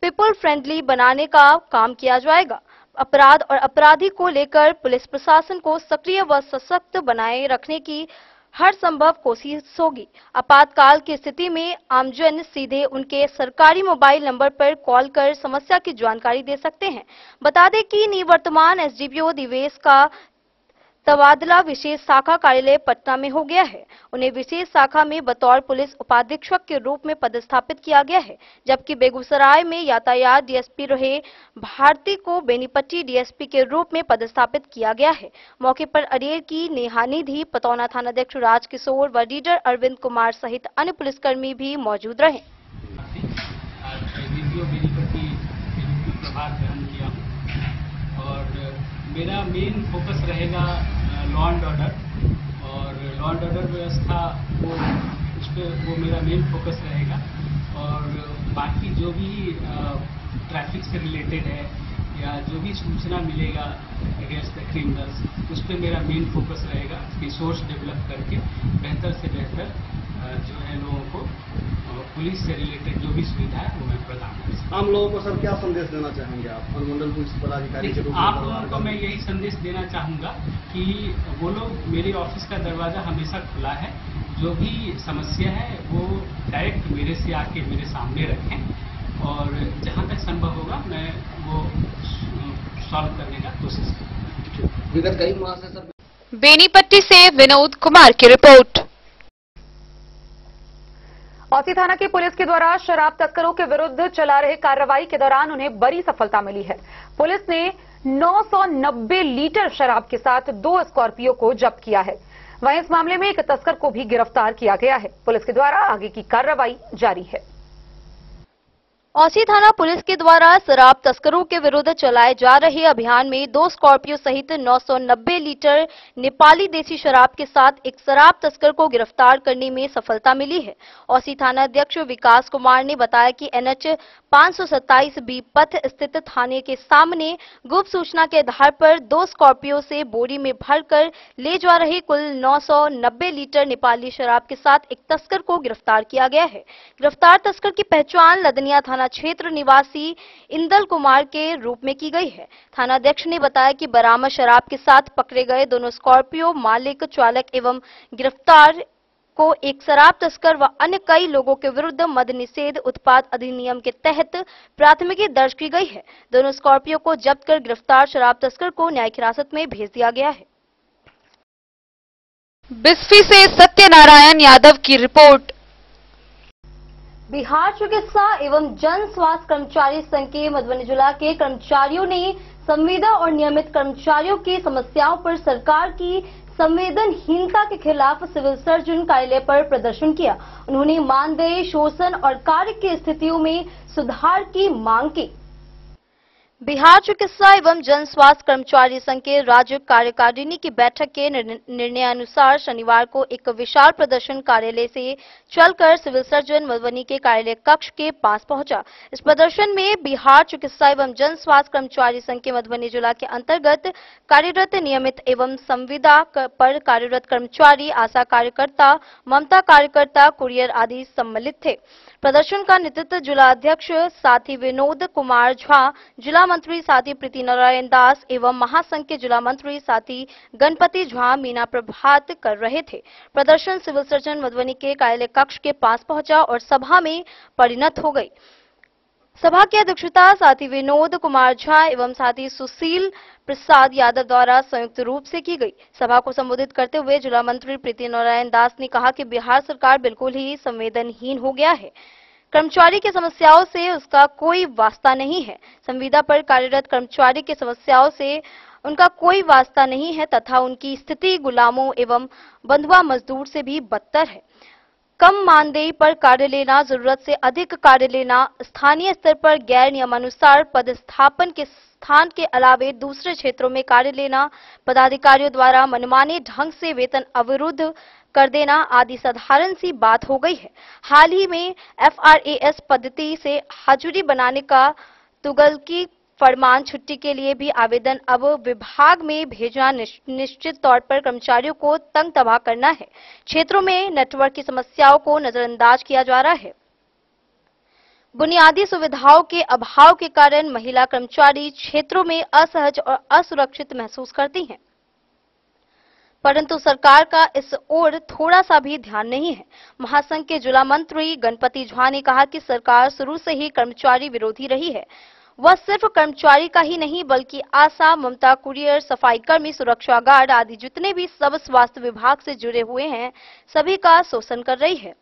Speaker 2: पीपल फ्रेंडली बनाने का काम किया जाएगा। अपराध और अपराधी को लेकर पुलिस प्रशासन को सक्रिय व सशक्त बनाए रखने की हर संभव कोशिश होगी। आपातकाल की स्थिति में आमजन सीधे उनके सरकारी मोबाइल नंबर पर कॉल कर समस्या की जानकारी दे सकते हैं। बता दें कि निवर्तमान एसडीपीओ दिवेश का तबादला विशेष शाखा कार्यालय पटना में हो गया है। उन्हें विशेष शाखा में बतौर पुलिस उपाधीक्षक के रूप में पदस्थापित किया गया है, जबकि बेगूसराय में यातायात डीएसपी रहे भारती को बेनीपट्टी डीएसपी के रूप में पदस्थापित किया गया है। मौके पर अरेर की नेहानिधि, पतौना थानाध्यक्ष राजकिशोर व लीडर अरविंद कुमार सहित अन्य पुलिसकर्मी भी मौजूद रहे।
Speaker 9: मेरा मेन फोकस रहेगा लॉ एंड ऑर्डर, और लॉ एंड ऑर्डर व्यवस्था उस पर वो मेरा मेन फोकस रहेगा। और बाकी जो भी ट्रैफिक से रिलेटेड है या जो भी सूचना मिलेगा अगेंस्ट द क्रिमिनल्स, उस पर मेरा मेन फोकस रहेगा। रिसोर्स डेवलप करके बेहतर से बेहतर जो है लोगों को पुलिस से रिलेटेड जो भी सुविधा है वो मैं प्रदान कर सकता हूं।
Speaker 10: आम लोगों को सर क्या संदेश देना चाहेंगे आप अनुमंडल पुलिस पदाधिकारी के रूप में?
Speaker 9: आप लोगों को मैं यही संदेश देना चाहूँगा कि वो लोग, मेरे ऑफिस का दरवाज़ा हमेशा खुला है। जो भी समस्या है वो डायरेक्ट मेरे से आके मेरे सामने रखें और जहाँ तक संभव होगा मैं वो सॉल्व करने का कोशिश करूँगा।
Speaker 10: विगत कई माह से सर
Speaker 8: बेनीपट्टी से विनोद कुमार की रिपोर्ट।
Speaker 1: औसी थाना की पुलिस के द्वारा शराब तस्करों के विरुद्ध चला रहे कार्रवाई के दौरान उन्हें बड़ी सफलता मिली है। पुलिस ने 990 लीटर शराब के साथ 2 स्कॉर्पियो को जब्त किया है। वहीं इस मामले में एक तस्कर को भी गिरफ्तार किया गया है। पुलिस के द्वारा आगे की कार्रवाई जारी है।
Speaker 2: औसी थाना पुलिस के द्वारा शराब तस्करों के विरुद्ध चलाए जा रहे अभियान में 2 स्कॉर्पियो सहित 990 लीटर नेपाली देसी शराब के साथ एक शराब तस्कर को गिरफ्तार करने में सफलता मिली है। औसी थाना अध्यक्ष विकास कुमार ने बताया कि एनएच 527 बी पथ स्थित थाने के सामने गुप्त सूचना के आधार पर 2 स्कॉर्पियो से बोरी में भरकर ले जा रहे कुल 990 लीटर नेपाली शराब के साथ एक तस्कर को गिरफ्तार किया गया है। गिरफ्तार तस्कर की पहचान लदनिया थाना क्षेत्र निवासी इंदल कुमार के रूप में की गई है। थानाध्यक्ष ने बताया कि बरामद शराब के साथ पकड़े गए दोनों स्कॉर्पियो मालिक, चालक एवं गिरफ्तार को एक शराब तस्कर व अन्य कई लोगों के विरुद्ध मद निषेध उत्पाद अधिनियम के तहत प्राथमिकी दर्ज की गई है। दोनों स्कॉर्पियो को जब्त कर गिरफ्तार शराब तस्कर को न्यायिक हिरासत में भेज दिया गया है।
Speaker 8: बिस्फी से सत्यनारायण यादव की रिपोर्ट।
Speaker 2: बिहार चिकित्सा एवं जन स्वास्थ्य कर्मचारी संघ के मधुबनी जिला के कर्मचारियों ने संविदा और नियमित कर्मचारियों की समस्याओं पर सरकार की संवेदनहीनता के खिलाफ सिविल सर्जन कार्यालय पर प्रदर्शन किया। उन्होंने मानदेय, शोषण और कार्य की स्थितियों में सुधार की मांग की। बिहार चिकित्सा एवं जन स्वास्थ्य कर्मचारी संघ के राज्य कार्यकारिणी की बैठक के निर्णयानुसार शनिवार को एक विशाल प्रदर्शन कार्यालय से चलकर सिविल सर्जन मधुबनी के कार्यालय कक्ष के पास पहुंचा। इस प्रदर्शन में बिहार चिकित्सा एवं जन स्वास्थ्य कर्मचारी संघ के मधुबनी जिला के अंतर्गत कार्यरत नियमित एवं संविदा पर कार्यरत कर्मचारी, आशा कार्यकर्ता, ममता कार्यकर्ता, कुरियर आदि सम्मिलित थे। प्रदर्शन का नेतृत्व जिला अध्यक्ष साथी विनोद कुमार झा, जिला मंत्री साथी प्रीति नारायण दास एवं महासंघ के जिला मंत्री साथी गणपति झा, मीना प्रभात कर रहे थे। प्रदर्शन सिविल सर्जन मधुबनी के कार्यालय कक्ष के पास पहुंचा और सभा में परिणत हो गई। सभा की अध्यक्षता साथी विनोद कुमार झा एवं साथी सुशील प्रसाद यादव द्वारा संयुक्त रूप से की गई। सभा को संबोधित करते हुए जिला मंत्री प्रीति नारायण दास ने कहा कि बिहार सरकार बिल्कुल ही संवेदनहीन हो गया है। कर्मचारी की समस्याओं से उसका कोई वास्ता नहीं है। संविदा पर कार्यरत कर्मचारी की समस्याओं से उनका कोई वास्ता नहीं है तथा उनकी स्थिति गुलामों एवं बंधुआ मजदूर से भी बदतर है। कम मानदेय पर कार्य लेना, जरूरत से अधिक कार्य लेना, स्थानीय स्तर पर गैर नियमानुसार पदस्थापन के स्थान के अलावे दूसरे क्षेत्रों में कार्य लेना, पदाधिकारियों द्वारा मनमाने ढंग से वेतन अवरुद्ध कर देना आदि साधारण सी बात हो गई है। हाल ही में FRAS पद्धति से हाजिरी बनाने का तुगलकी फरमान छुट्टी के लिए भी आवेदन अब विभाग में भेजना निश्चित तौर पर कर्मचारियों को तंग तबाह करना है। क्षेत्रों में नेटवर्क की समस्याओं को नजरअंदाज किया जा रहा है। बुनियादी सुविधाओं के अभाव के कारण महिला कर्मचारी क्षेत्रों में असहज और असुरक्षित महसूस करती हैं, परंतु सरकार का इस ओर थोड़ा सा भी ध्यान नहीं है। महासंघ के जिला मंत्री गणपति झा ने कहा कि सरकार शुरू से ही कर्मचारी विरोधी रही है। वह सिर्फ कर्मचारी का ही नहीं बल्कि आशा, ममता, कुरियर, सफाई कर्मी, सुरक्षा गार्ड आदि जितने भी सब स्वास्थ्य विभाग से जुड़े हुए हैं सभी का शोषण कर रही है।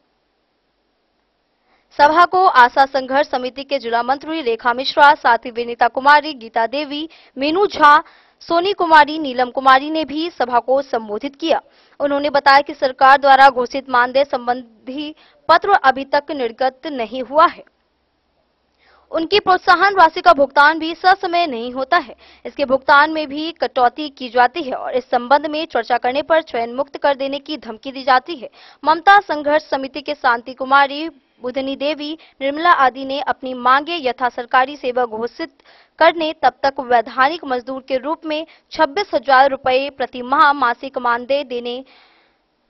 Speaker 2: सभा को आशा संघर्ष समिति के जिला मंत्री रेखा मिश्रा, साथी विनीता कुमारी, गीता देवी, मीनू झा, सोनी कुमारी, नीलम कुमारी ने भी सभा को संबोधित किया। उन्होंने बताया कि सरकार द्वारा घोषित मानदेय संबंधी पत्र अभी तक निर्गत नहीं हुआ है। उनकी प्रोत्साहन राशि का भुगतान भी ससमय नहीं होता है। इसके भुगतान में भी कटौती की जाती है और इस संबंध में चर्चा करने पर चयन मुक्त कर देने की धमकी दी जाती है। ममता संघर्ष समिति के शांति कुमारी, बुधनी देवी, निर्मला आदि ने अपनी मांगे यथा सरकारी सेवा घोषित करने तब तक वैधानिक मजदूर के रूप में 26,000 रुपए प्रति माह मासिक मानदेय देने,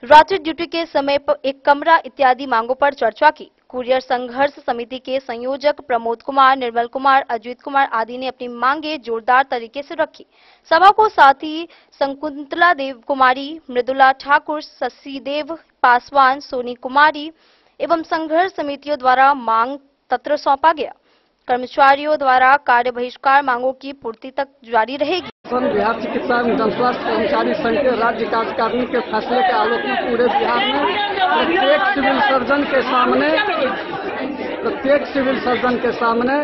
Speaker 2: रात्रि ड्यूटी के समय पर एक कमरा इत्यादि मांगों पर चर्चा की। कुरियर संघर्ष समिति के संयोजक प्रमोद कुमार, निर्मल कुमार, अजीत कुमार आदि ने अपनी मांगे जोरदार तरीके से रखी। सभा को साथी शकुंतला देव कुमारी, मृदुला ठाकुर, शशि देव पासवान, सोनी कुमारी एवं संघर्ष समितियों द्वारा मांग पत्र सौंपा गया। कर्मचारियों द्वारा कार्य बहिष्कार मांगों की पूर्ति तक जारी रहेगी।
Speaker 10: बिहार चिकित्सा एवं जन स्वास्थ्य कर्मचारी संघ के राज्य कार्यकारिणी के फैसले के आलोक में पूरे बिहार में प्रत्येक सिविल सर्जन के सामने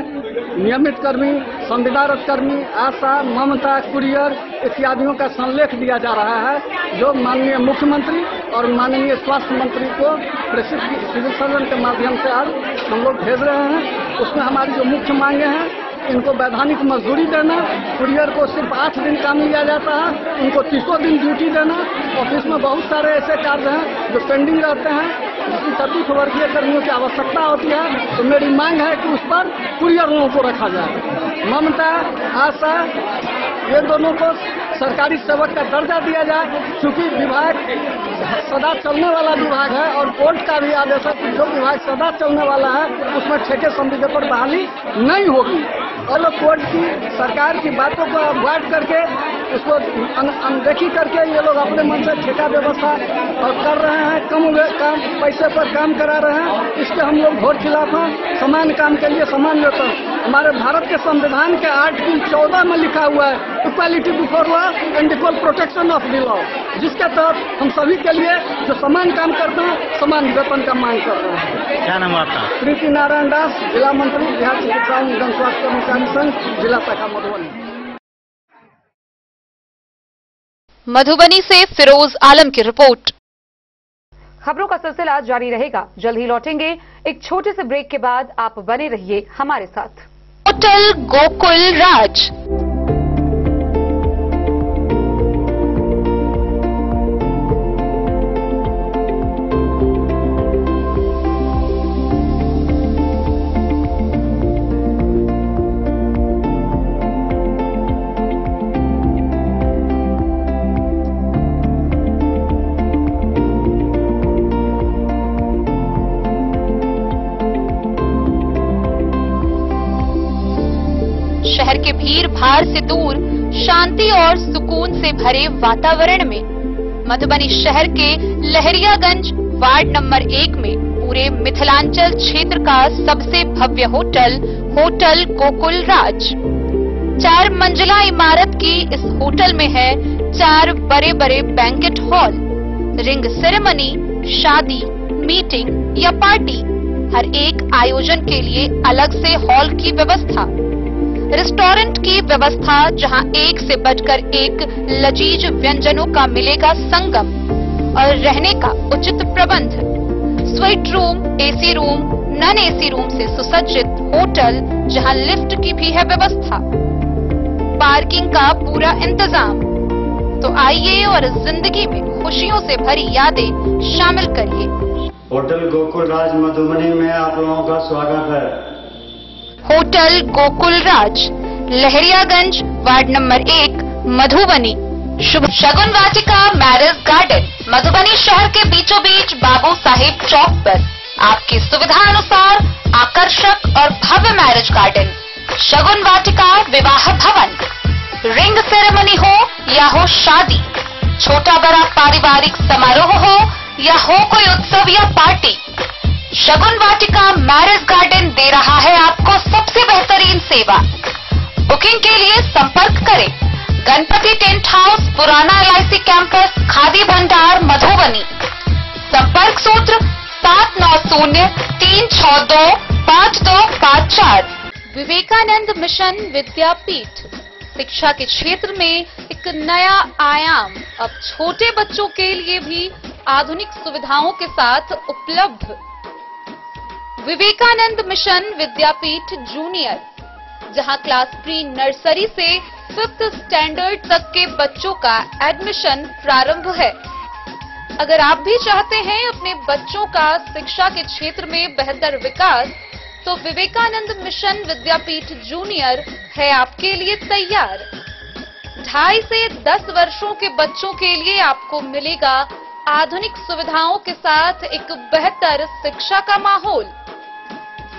Speaker 10: नियमित कर्मी, संविदारत कर्मी, आशा, ममता, कुरियर इत्यादियों का संलेख दिया जा रहा है, जो माननीय मुख्यमंत्री और माननीय स्वास्थ्य मंत्री को प्रेषित सिविल सर्जन के माध्यम से आज हम लोग भेज रहे हैं। उसमें हमारी जो मुख्य मांगे हैं, इनको वैधानिक मजदूरी देना, कुरियर को सिर्फ 8 दिन काम लिया जाता है, उनको 30 दिन ड्यूटी देना। ऑफिस में बहुत सारे ऐसे कार्य हैं जो पेंडिंग रहते हैं, जिसकी 30 वर्गीय कर्मियों की आवश्यकता होती है। तो मेरी मांग है कि उस पर कुरियरों को रखा जाए। ममता, आशा, ये दोनों को सरकारी सेवक का दर्जा दिया जाए, क्योंकि विभाग सदा चलने वाला विभाग है और कोर्ट का भी आदेश है कि जो विभाग सदा चलने वाला है उसमें ठेके संविदा पर बहाली नहीं होगी। और लोग कोर्ट की, सरकार की बातों को अवॉइड करके उसको अनदेखी करके ये लोग अपने मन से ठेका व्यवस्था और कर रहे हैं, कम पैसे पर काम करा रहे हैं। इसके हम लोग घोर खिलाफ हैं। समान काम के लिए समान वेतन। हमारे भारत के संविधान के आर्टिकल 14 में लिखा हुआ है equality before law and equal protection of the law, जिसके तहत हम सभी के लिए जो समान काम करते हैं समान वेतन का मांग कर रहे हैं।
Speaker 11: क्या नाम आपका?
Speaker 10: प्रीति नारायण दास, जिला मंत्री, बिहार चिकित्सा एवं जन स्वास्थ्य कर्मचारी संघ, जिला शाखा मधुबनी।
Speaker 8: मधुबनी से फिरोज आलम की रिपोर्ट।
Speaker 1: खबरों का सिलसिला जारी रहेगा, जल्द ही लौटेंगे एक छोटे से ब्रेक के बाद। आप बने रहिए हमारे साथ।
Speaker 8: होटल गोकुल राज। शहर के भीड़ भाड़ से दूर शांति और सुकून से भरे वातावरण में मधुबनी शहर के लहरियागंज वार्ड नंबर 1 में पूरे मिथिलांचल क्षेत्र का सबसे भव्य होटल होटल गोकुल राज। 4 मंजिला इमारत की इस होटल में है 4 बड़े बड़े बैंकेट हॉल, रिंग सेरेमनी, शादी, मीटिंग या पार्टी, हर एक आयोजन के लिए अलग से हॉल की व्यवस्था, रेस्टोरेंट की व्यवस्था जहां एक से बढ़कर एक लजीज व्यंजनों का मिलेगा संगम, और रहने का उचित प्रबंध, suite room, AC room, non AC room से सुसज्जित होटल जहां लिफ्ट की भी है व्यवस्था, पार्किंग का पूरा इंतजाम। तो आइए और इस जिंदगी में खुशियों से भरी यादें शामिल करिए।
Speaker 12: होटल गोकुल राज मधुबनी में आप लोगों का स्वागत है।
Speaker 8: होटल गोकुल राज, लहरियागंज वार्ड नंबर 1, मधुबनी। शुभ शगुन वाटिका मैरिज गार्डन, मधुबनी शहर के बीचों बीच बाबू साहिब चौक पर आपकी सुविधा अनुसार आकर्षक और भव्य मैरिज गार्डन, शगुन वाटिका विवाह भवन। रिंग सेरेमनी हो या हो शादी, छोटा बड़ा पारिवारिक समारोह हो या हो कोई उत्सव या पार्टी, शगुन वाटिका मैरिज गार्डन दे रहा है आपको सबसे बेहतरीन सेवा। बुकिंग के लिए संपर्क करें गणपति टेंट हाउस, पुराना LIC कैंपस, खादी भंडार, मधुबनी। संपर्क सूत्र 7903625254। विवेकानंद मिशन विद्यापीठ, शिक्षा के क्षेत्र में एक नया आयाम, अब छोटे बच्चों के लिए भी आधुनिक सुविधाओं के साथ उपलब्ध। विवेकानंद मिशन विद्यापीठ जूनियर, जहां क्लास प्री नर्सरी से 5th स्टैंडर्ड तक के बच्चों का एडमिशन प्रारंभ है। अगर आप भी चाहते हैं अपने बच्चों का शिक्षा के क्षेत्र में बेहतर विकास, तो विवेकानंद मिशन विद्यापीठ जूनियर है आपके लिए तैयार। 2.5 से 10 वर्षों के बच्चों के लिए आपको मिलेगा आधुनिक सुविधाओं के साथ एक बेहतर शिक्षा का माहौल।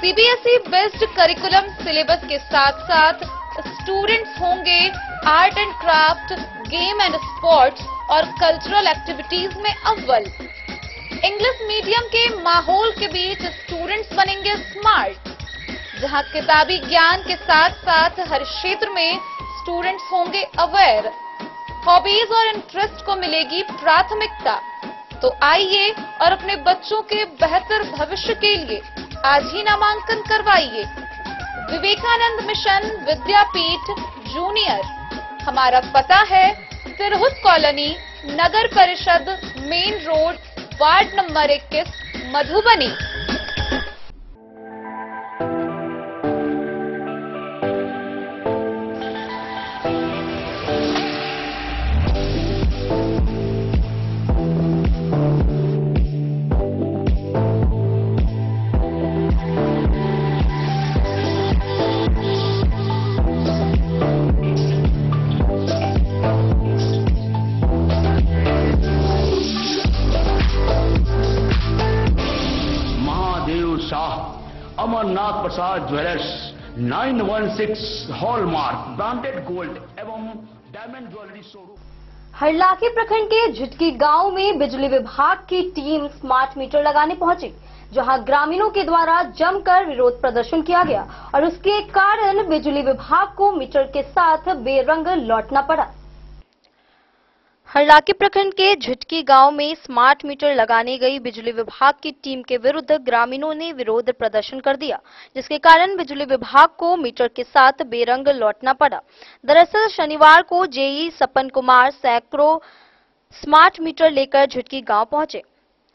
Speaker 8: CBSE बेस्ड करिकुलम सिलेबस के साथ साथ स्टूडेंट्स होंगे art and craft, game and sports और कल्चरल एक्टिविटीज में अव्वल। इंग्लिश मीडियम के माहौल के बीच स्टूडेंट्स बनेंगे स्मार्ट, जहां किताबी ज्ञान के साथ साथ हर क्षेत्र में स्टूडेंट्स होंगे अवेयर। हॉबीज और इंटरेस्ट को मिलेगी प्राथमिकता। तो आइए और अपने बच्चों के बेहतर भविष्य के लिए आज ही नामांकन करवाइए। विवेकानंद मिशन विद्यापीठ जूनियर, हमारा पता है तिरहुत कॉलोनी, नगर परिषद, main road, ward number 21, Madhubani.
Speaker 13: Amarnath Prasad jewellers 916 hallmark branded gold एवं
Speaker 11: डायमंड ज्वेलरी शोरूम।
Speaker 2: हरलाखी प्रखंड के झिटकी गांव में बिजली विभाग की टीम स्मार्ट मीटर लगाने पहुंची, जहां ग्रामीणों के द्वारा जमकर विरोध प्रदर्शन किया गया और उसके कारण बिजली विभाग को मीटर के साथ बेरंग लौटना पड़ा। हरलाखी प्रखंड के झिटकी गांव में स्मार्ट मीटर लगाने गई बिजली विभाग की टीम के विरुद्ध ग्रामीणों ने विरोध प्रदर्शन कर दिया, जिसके कारण बिजली विभाग को मीटर के साथ बेरंग लौटना पड़ा। दरअसल शनिवार को जेई सपन कुमार सैकड़ों स्मार्ट मीटर लेकर झिटकी गांव पहुंचे,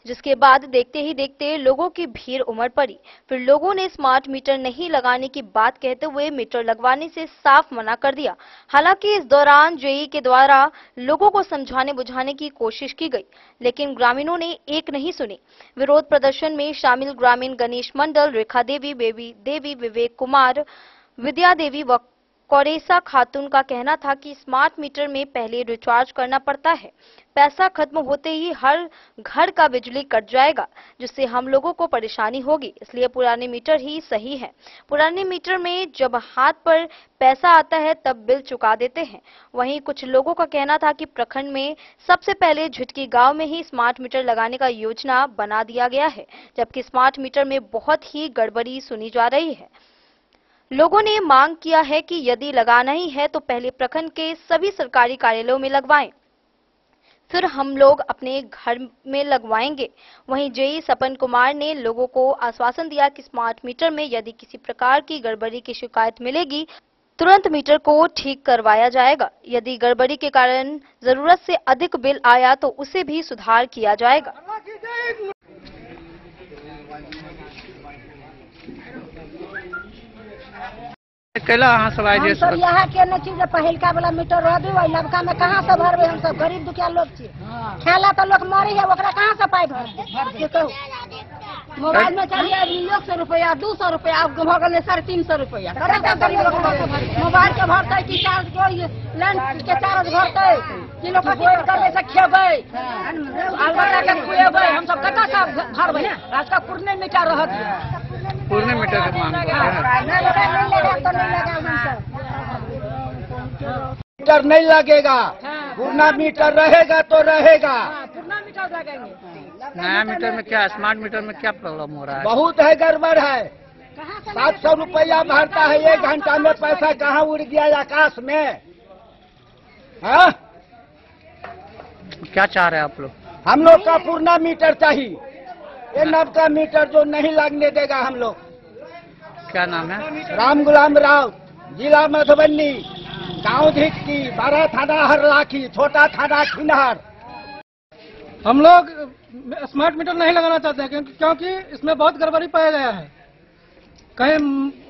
Speaker 2: जिसके बाद देखते ही देखते लोगों की भीड़ उमड़ पड़ी। फिर लोगों ने स्मार्ट मीटर नहीं लगाने की बात कहते हुए मीटर लगवाने से साफ मना कर दिया। हालांकि इस दौरान जेई के द्वारा लोगों को समझाने बुझाने की कोशिश की गई, लेकिन ग्रामीणों ने एक नहीं सुनी। विरोध प्रदर्शन में शामिल ग्रामीण गणेश मंडल, रेखा देवी, बेबी देवी, विवेक कुमार, विद्या देवी व कोरेसा खातून का कहना था कि स्मार्ट मीटर में पहले रिचार्ज करना पड़ता है, पैसा खत्म होते ही हर घर का बिजली कट जाएगा, जिससे हम लोगों को परेशानी होगी, इसलिए पुराने मीटर ही सही है। पुराने मीटर में जब हाथ पर पैसा आता है तब बिल चुका देते हैं। वहीं कुछ लोगों का कहना था कि प्रखंड में सबसे पहले झिटकी गांव में ही स्मार्ट मीटर लगाने का योजना बना दिया गया है, जबकि स्मार्ट मीटर में बहुत ही गड़बड़ी सुनी जा रही है। लोगों ने मांग किया है कि यदि लगाना ही है तो पहले प्रखंड के सभी सरकारी कार्यालयों में लगवाएं, फिर हम लोग अपने घर में लगवाएंगे। वहीं जेई सपन कुमार ने लोगों को आश्वासन दिया कि स्मार्ट मीटर में यदि किसी प्रकार की गड़बड़ी की शिकायत मिलेगी, तुरंत मीटर को ठीक करवाया जाएगा। यदि गड़बड़ी के कारण जरूरत से अधिक बिल आया तो उसे भी सुधार किया जाएगा।
Speaker 13: हम सब यहाँ के न चीज पहिलका वाला मीटर रह वही लबका में कहाँ से भरबे? हम सब गरीब दुखिया लोग छे, खेला तो लोग मरी है, ओकरा कहाँ से पाई भर? मोबाइल में चाहिए 100 रुपया, 200 रुपया, अब भगल 350 रुपया। मोबाइल के भरते कि चार्ज लाइन के चार्ज भरते कि लोग करने से खेबे अलबत्ता के खुएबे, हम सब कता का भरबे? आज का पुरने मीटर रहत,
Speaker 14: पुरने मीटर के मांग
Speaker 15: मीटर नहीं लगेगा, पुराना मीटर रहेगा तो रहेगा।
Speaker 13: पुराना मीटर लगेंगे।
Speaker 14: नया मीटर में क्या, स्मार्ट मीटर में क्या प्रॉब्लम हो रहा है?
Speaker 15: बहुत है, गड़बड़ है। 700 रुपया भरता है, 1 घंटा में पैसा कहाँ उड़ गया आकाश में? हाँ,
Speaker 14: क्या चाह रहे हैं आप लोग?
Speaker 15: हम लोग का पुराना मीटर चाहिए, ये नव का मीटर जो नहीं लगने देगा हम लोग।
Speaker 14: क्या नाम है?
Speaker 15: राम गुलाम राव, जिला मधुबनी, गांव झिटकी, बड़ा थाना हरलाखी, छोटा थाना खिनहर।
Speaker 16: हम लोग स्मार्ट मीटर नहीं लगाना चाहते हैं क्योंकि इसमें बहुत गड़बड़ी पाया गया है। कहीं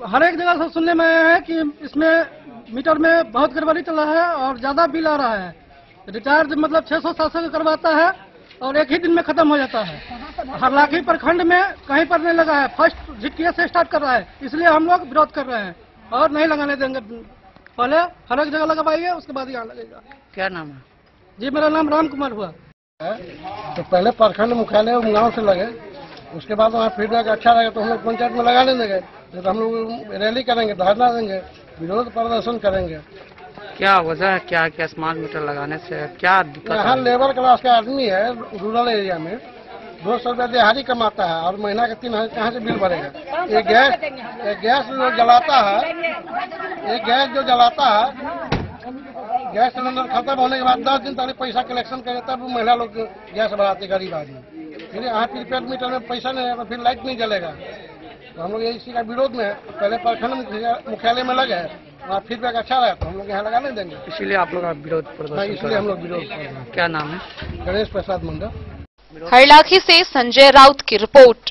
Speaker 16: हर एक जगह से सुनने में आया है कि इसमें मीटर में बहुत गड़बड़ी चल रहा है और ज्यादा बिल आ रहा है। रिचार्ज मतलब 600-700 का करवाता है और एक ही दिन में खत्म हो जाता है। हरलाखी प्रखंड में कहीं पर नहीं लगा है, फर्स्ट झिटकिया से स्टार्ट कर रहा है, इसलिए हम लोग विरोध कर रहे हैं और नहीं लगाने देंगे। पहले हर एक जगह लगवाइए, उसके बाद यहाँ लगेगा।
Speaker 14: क्या नाम है?
Speaker 16: जी, मेरा नाम राम कुमार हुआ।
Speaker 17: तो पहले प्रखंड मुख्यालय गाँव से लगे, उसके बाद वहाँ फीडबैक अच्छा लगे तो हम लोग पंचायत में लगा लेंगे, तो हम लोग रैली करेंगे, धरना देंगे, विरोध प्रदर्शन करेंगे।
Speaker 14: क्या वजह है, क्या क्या स्मार्ट मीटर लगाने से क्या दिक्कत?
Speaker 17: यहाँ लेबर क्लास का आदमी है, रूरल एरिया में 200 रुपया दिहाड़ी कमाता है और महीना के 3 कहाँ से बिल भरेगा? ये गैस जो जलाता है, गैस सिलेंडर खत्म होने के बाद 10 दिन तक पैसा कलेक्शन करे, तब महिला लोग गैस बढ़ाते, गरीब आदमी। फिर यहाँ प्रीपेड मीटर में पैसा नहीं है तो फिर लाइट नहीं जलेगा। तो हम लोग इसी का विरोध में पहले प्रखंड मुख्यालय में लगे, वहाँ फीडबैक अच्छा रहा तो हम लोग यहाँ लगाने देंगे।
Speaker 14: इसीलिए आप लोग विरोध प्रदर्शन?
Speaker 17: इसलिए हम लोग विरोध कर रहे हैं।
Speaker 14: क्या नाम है?
Speaker 17: गणेश प्रसाद मंडल।
Speaker 8: हरलाखी से संजय राउत की रिपोर्ट।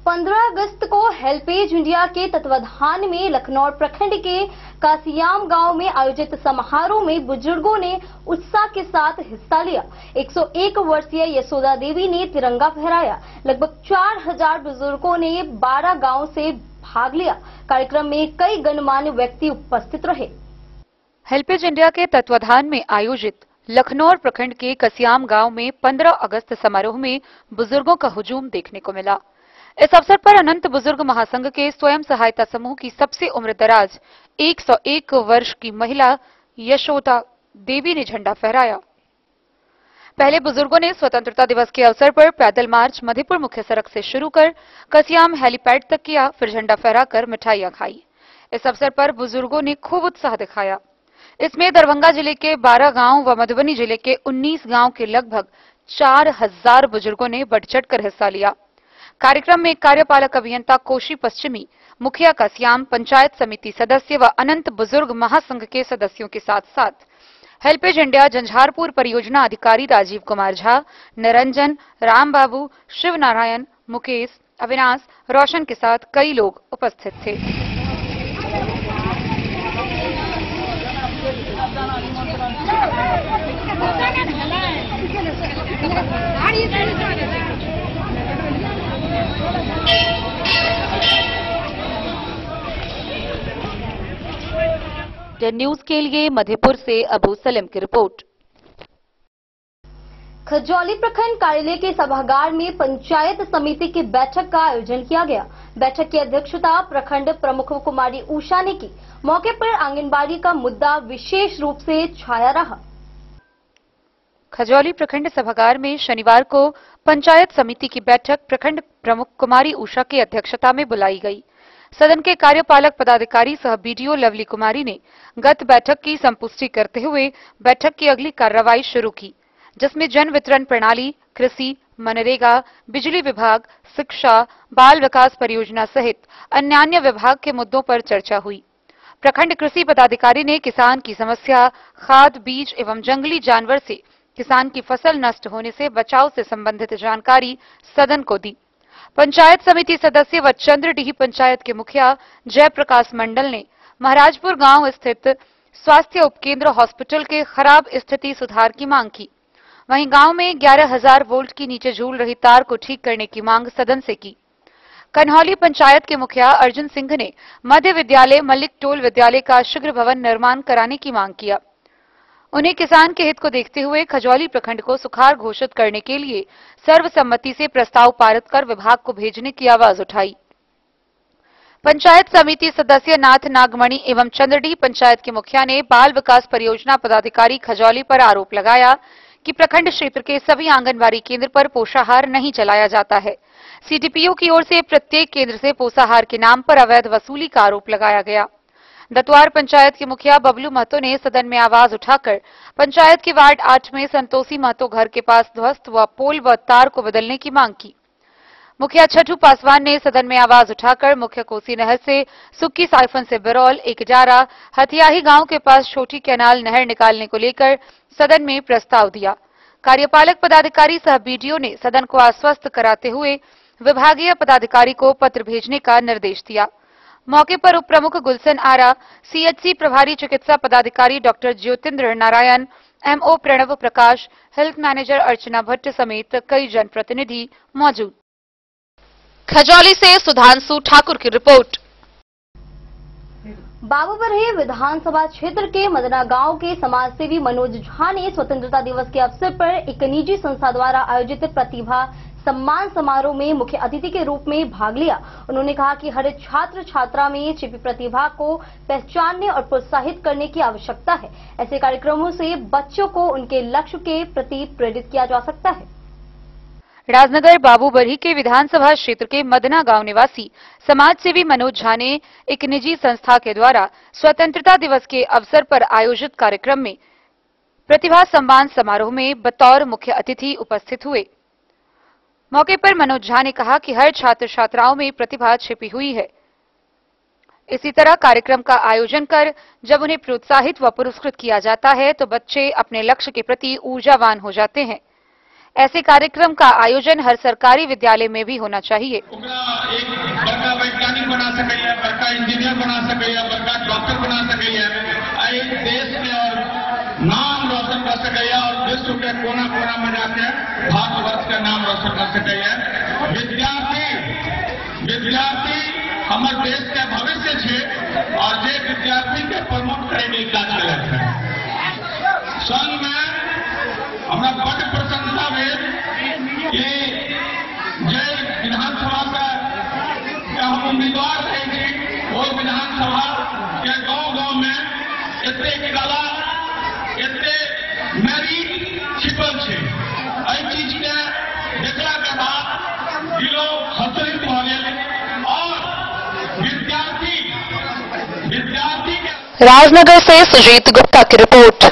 Speaker 2: 15 अगस्त को हेल्पेज इंडिया के तत्वाधान में लखनऊ प्रखंड के कासियाम गांव में आयोजित समारोह में बुजुर्गों ने उत्साह के साथ हिस्सा लिया। 101 वर्षीय यशोदा देवी ने तिरंगा फहराया। लगभग 4000 बुजुर्गों ने 12 गांव से भाग लिया। कार्यक्रम में कई गणमान्य व्यक्ति उपस्थित रहे।
Speaker 1: हेल्पेज इंडिया के तत्वाधान में आयोजित लखनऊ प्रखंड के कसियाम गांव में 15 अगस्त समारोह में बुजुर्गों का हुजूम देखने को मिला। इस अवसर पर अनंत बुजुर्ग महासंघ के स्वयं सहायता समूह की सबसे उम्रदराज 101 वर्ष की महिला यशोदा देवी ने झंडा फहराया। पहले बुजुर्गों ने स्वतंत्रता दिवस के अवसर पर पैदल मार्च मधेपुर मुख्य सड़क से शुरू कर कसियाम हेलीपैड तक किया, फिर झंडा फहराकर मिठाइयां खाई। इस अवसर पर बुजुर्गों ने खूब उत्साह दिखाया। इसमें दरभंगा जिले के 12 गांव व मधुबनी जिले के 19 गांव के लगभग 4000 बुजुर्गों ने बढ़ चढ़कर हिस्सा लिया। कार्यक्रम में कार्यपालक अभियंता कोशी पश्चिमी, मुखिया कसियाम, पंचायत समिति सदस्य व अनंत बुजुर्ग महासंघ के सदस्यों के साथ साथ हेल्पेज इंडिया जंझारपुर परियोजना अधिकारी राजीव कुमार झा, निरंजन, राम बाबू, शिव नारायण, मुकेश, अविनाश, रोशन के साथ कई लोग उपस्थित थे। न्यूज के लिए मधेपुर से अबू सलेम की रिपोर्ट।
Speaker 2: खजौली प्रखंड कार्यालय के सभागार में पंचायत समिति की बैठक का आयोजन किया गया। बैठक की अध्यक्षता प्रखंड प्रमुख कुमारी उषा ने की। मौके पर आंगनबाड़ी का मुद्दा विशेष रूप से छाया रहा।
Speaker 1: खजौली प्रखंड सभागार में शनिवार को पंचायत समिति की बैठक प्रखंड प्रमुख कुमारी उषा की अध्यक्षता में बुलाई गई। सदन के कार्यपालक पदाधिकारी सह बीडीओ लवली कुमारी ने गत बैठक की संपुष्टि करते हुए बैठक की अगली कार्रवाई शुरू की, जिसमें जन वितरण प्रणाली, कृषि, मनरेगा, बिजली विभाग, शिक्षा, बाल विकास परियोजना सहित अन्य विभाग के मुद्दों पर चर्चा हुई। प्रखंड कृषि पदाधिकारी ने किसान की समस्या, खाद, बीज एवं जंगली जानवर से किसान की फसल नष्ट होने से बचाव से संबंधित जानकारी सदन को दी। पंचायत समिति सदस्य व चंद्रडीह पंचायत के मुखिया जयप्रकाश मंडल ने महाराजपुर गांव स्थित स्वास्थ्य उपकेंद्र हॉस्पिटल के खराब स्थिति सुधार की मांग की। वहीं गांव में 11,000 वोल्ट की नीचे झूल रही तार को ठीक करने की मांग सदन से की। कन्हौली पंचायत के मुखिया अर्जुन सिंह ने मध्य विद्यालय मल्लिक टोल विद्यालय का शीघ्र भवन निर्माण कराने की मांग किया। उन्हें किसान के हित को देखते हुए खजौली प्रखंड को सुखाड़ घोषित करने के लिए सर्वसम्मति से प्रस्ताव पारित कर विभाग को भेजने की आवाज उठाई। पंचायत समिति सदस्य नाथ नागमणि एवं चंद्रडीह पंचायत के मुखिया ने बाल विकास परियोजना पदाधिकारी खजौली पर आरोप लगाया कि प्रखंड क्षेत्र के सभी आंगनबाड़ी केंद्र पर पोषाहार नहीं चलाया जाता है। सीडीपीओ की ओर से प्रत्येक केंद्र से पोषाहार के नाम पर अवैध वसूली का आरोप लगाया गया। दतवार पंचायत के मुखिया बबलू महतो ने सदन में आवाज उठाकर पंचायत के वार्ड 8 में संतोषी महतो घर के पास ध्वस्त व पोल व तार को बदलने की मांग की। मुखिया छठू पासवान ने सदन में आवाज उठाकर मुख्य कोसी नहर से सुक्की साइफन से बिरौल, एकजारा, हथियाही गांव के पास छोटी कैनाल नहर निकालने को लेकर सदन में प्रस्ताव दिया। कार्यपालक पदाधिकारी सह बीडीओ ने सदन को आश्वस्त कराते हुए विभागीय पदाधिकारी को पत्र भेजने का निर्देश दिया। मौके पर उप प्रमुख गुलशन आरा, सीएचसी प्रभारी चिकित्सा पदाधिकारी डॉक्टर ज्योतिंद्र नारायण, एमओ प्रणव प्रकाश, हेल्थ मैनेजर अर्चना भट्ट समेत कई जनप्रतिनिधि मौजूद। खजौली से सुधांशु ठाकुर की रिपोर्ट।
Speaker 2: बाबूबरही विधानसभा क्षेत्र के मदना गांव के समाजसेवी मनोज झा ने स्वतंत्रता दिवस के अवसर पर एक निजी संस्था द्वारा आयोजित प्रतिभा सम्मान समारोह में मुख्य अतिथि के रूप में भाग लिया। उन्होंने कहा कि हर छात्र छात्रा में छिपी प्रतिभा को पहचानने और प्रोत्साहित करने की आवश्यकता है। ऐसे कार्यक्रमों से बच्चों को उनके लक्ष्य के प्रति प्रेरित किया जा सकता है।
Speaker 1: राजनगर बाबूबरही के विधानसभा क्षेत्र के मदना गांव निवासी समाजसेवी मनोज झा ने एक निजी संस्था के द्वारा स्वतंत्रता दिवस के अवसर पर आयोजित कार्यक्रम में प्रतिभा सम्मान समारोह में बतौर मुख्य अतिथि उपस्थित हुए। मौके पर मनोज झा ने कहा कि हर छात्र छात्राओं में प्रतिभा छिपी हुई है। इसी तरह कार्यक्रम का आयोजन कर जब उन्हें प्रोत्साहित व पुरस्कृत किया जाता है तो बच्चे अपने लक्ष्य के प्रति ऊर्जावान हो जाते हैं। ऐसे कार्यक्रम का आयोजन हर सरकारी विद्यालय में भी होना चाहिए।
Speaker 11: एक बड़का वैज्ञानिक बना सकैया, बड़का इंजीनियर बना सकैया, बड़का डॉक्टर बना सकैया, देश के और नाम रोशन कर सकैया और विश्व के कोना कोना में जाके भारतवर्ष का नाम रोशन कर सकैया। विद्यार्थी हमारे देश के भविष्य है और जे विद्यार्थी के प्रमोट करेंगे काज गलत है। संघ में हमारा बड़ प्रसन्नता भेल कि जे विधानसभा का मेरी छिपल छे। एहि चीज के देखला के बाद ई लोग हतरित भ गेल और विद्यार्थी के।
Speaker 2: राजनगर से सुजीत गुप्ता की रिपोर्ट।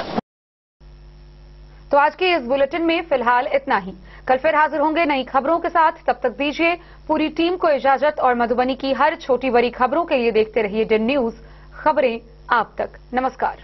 Speaker 1: तो आज के इस बुलेटिन में फिलहाल इतना ही। कल फिर हाजिर होंगे नई खबरों के साथ। तब तक दीजिए पूरी टीम को इजाजत और मधुबनी की हर छोटी बड़ी खबरों के लिए देखते रहिए DIN न्यूज, खबरें आप तक। नमस्कार।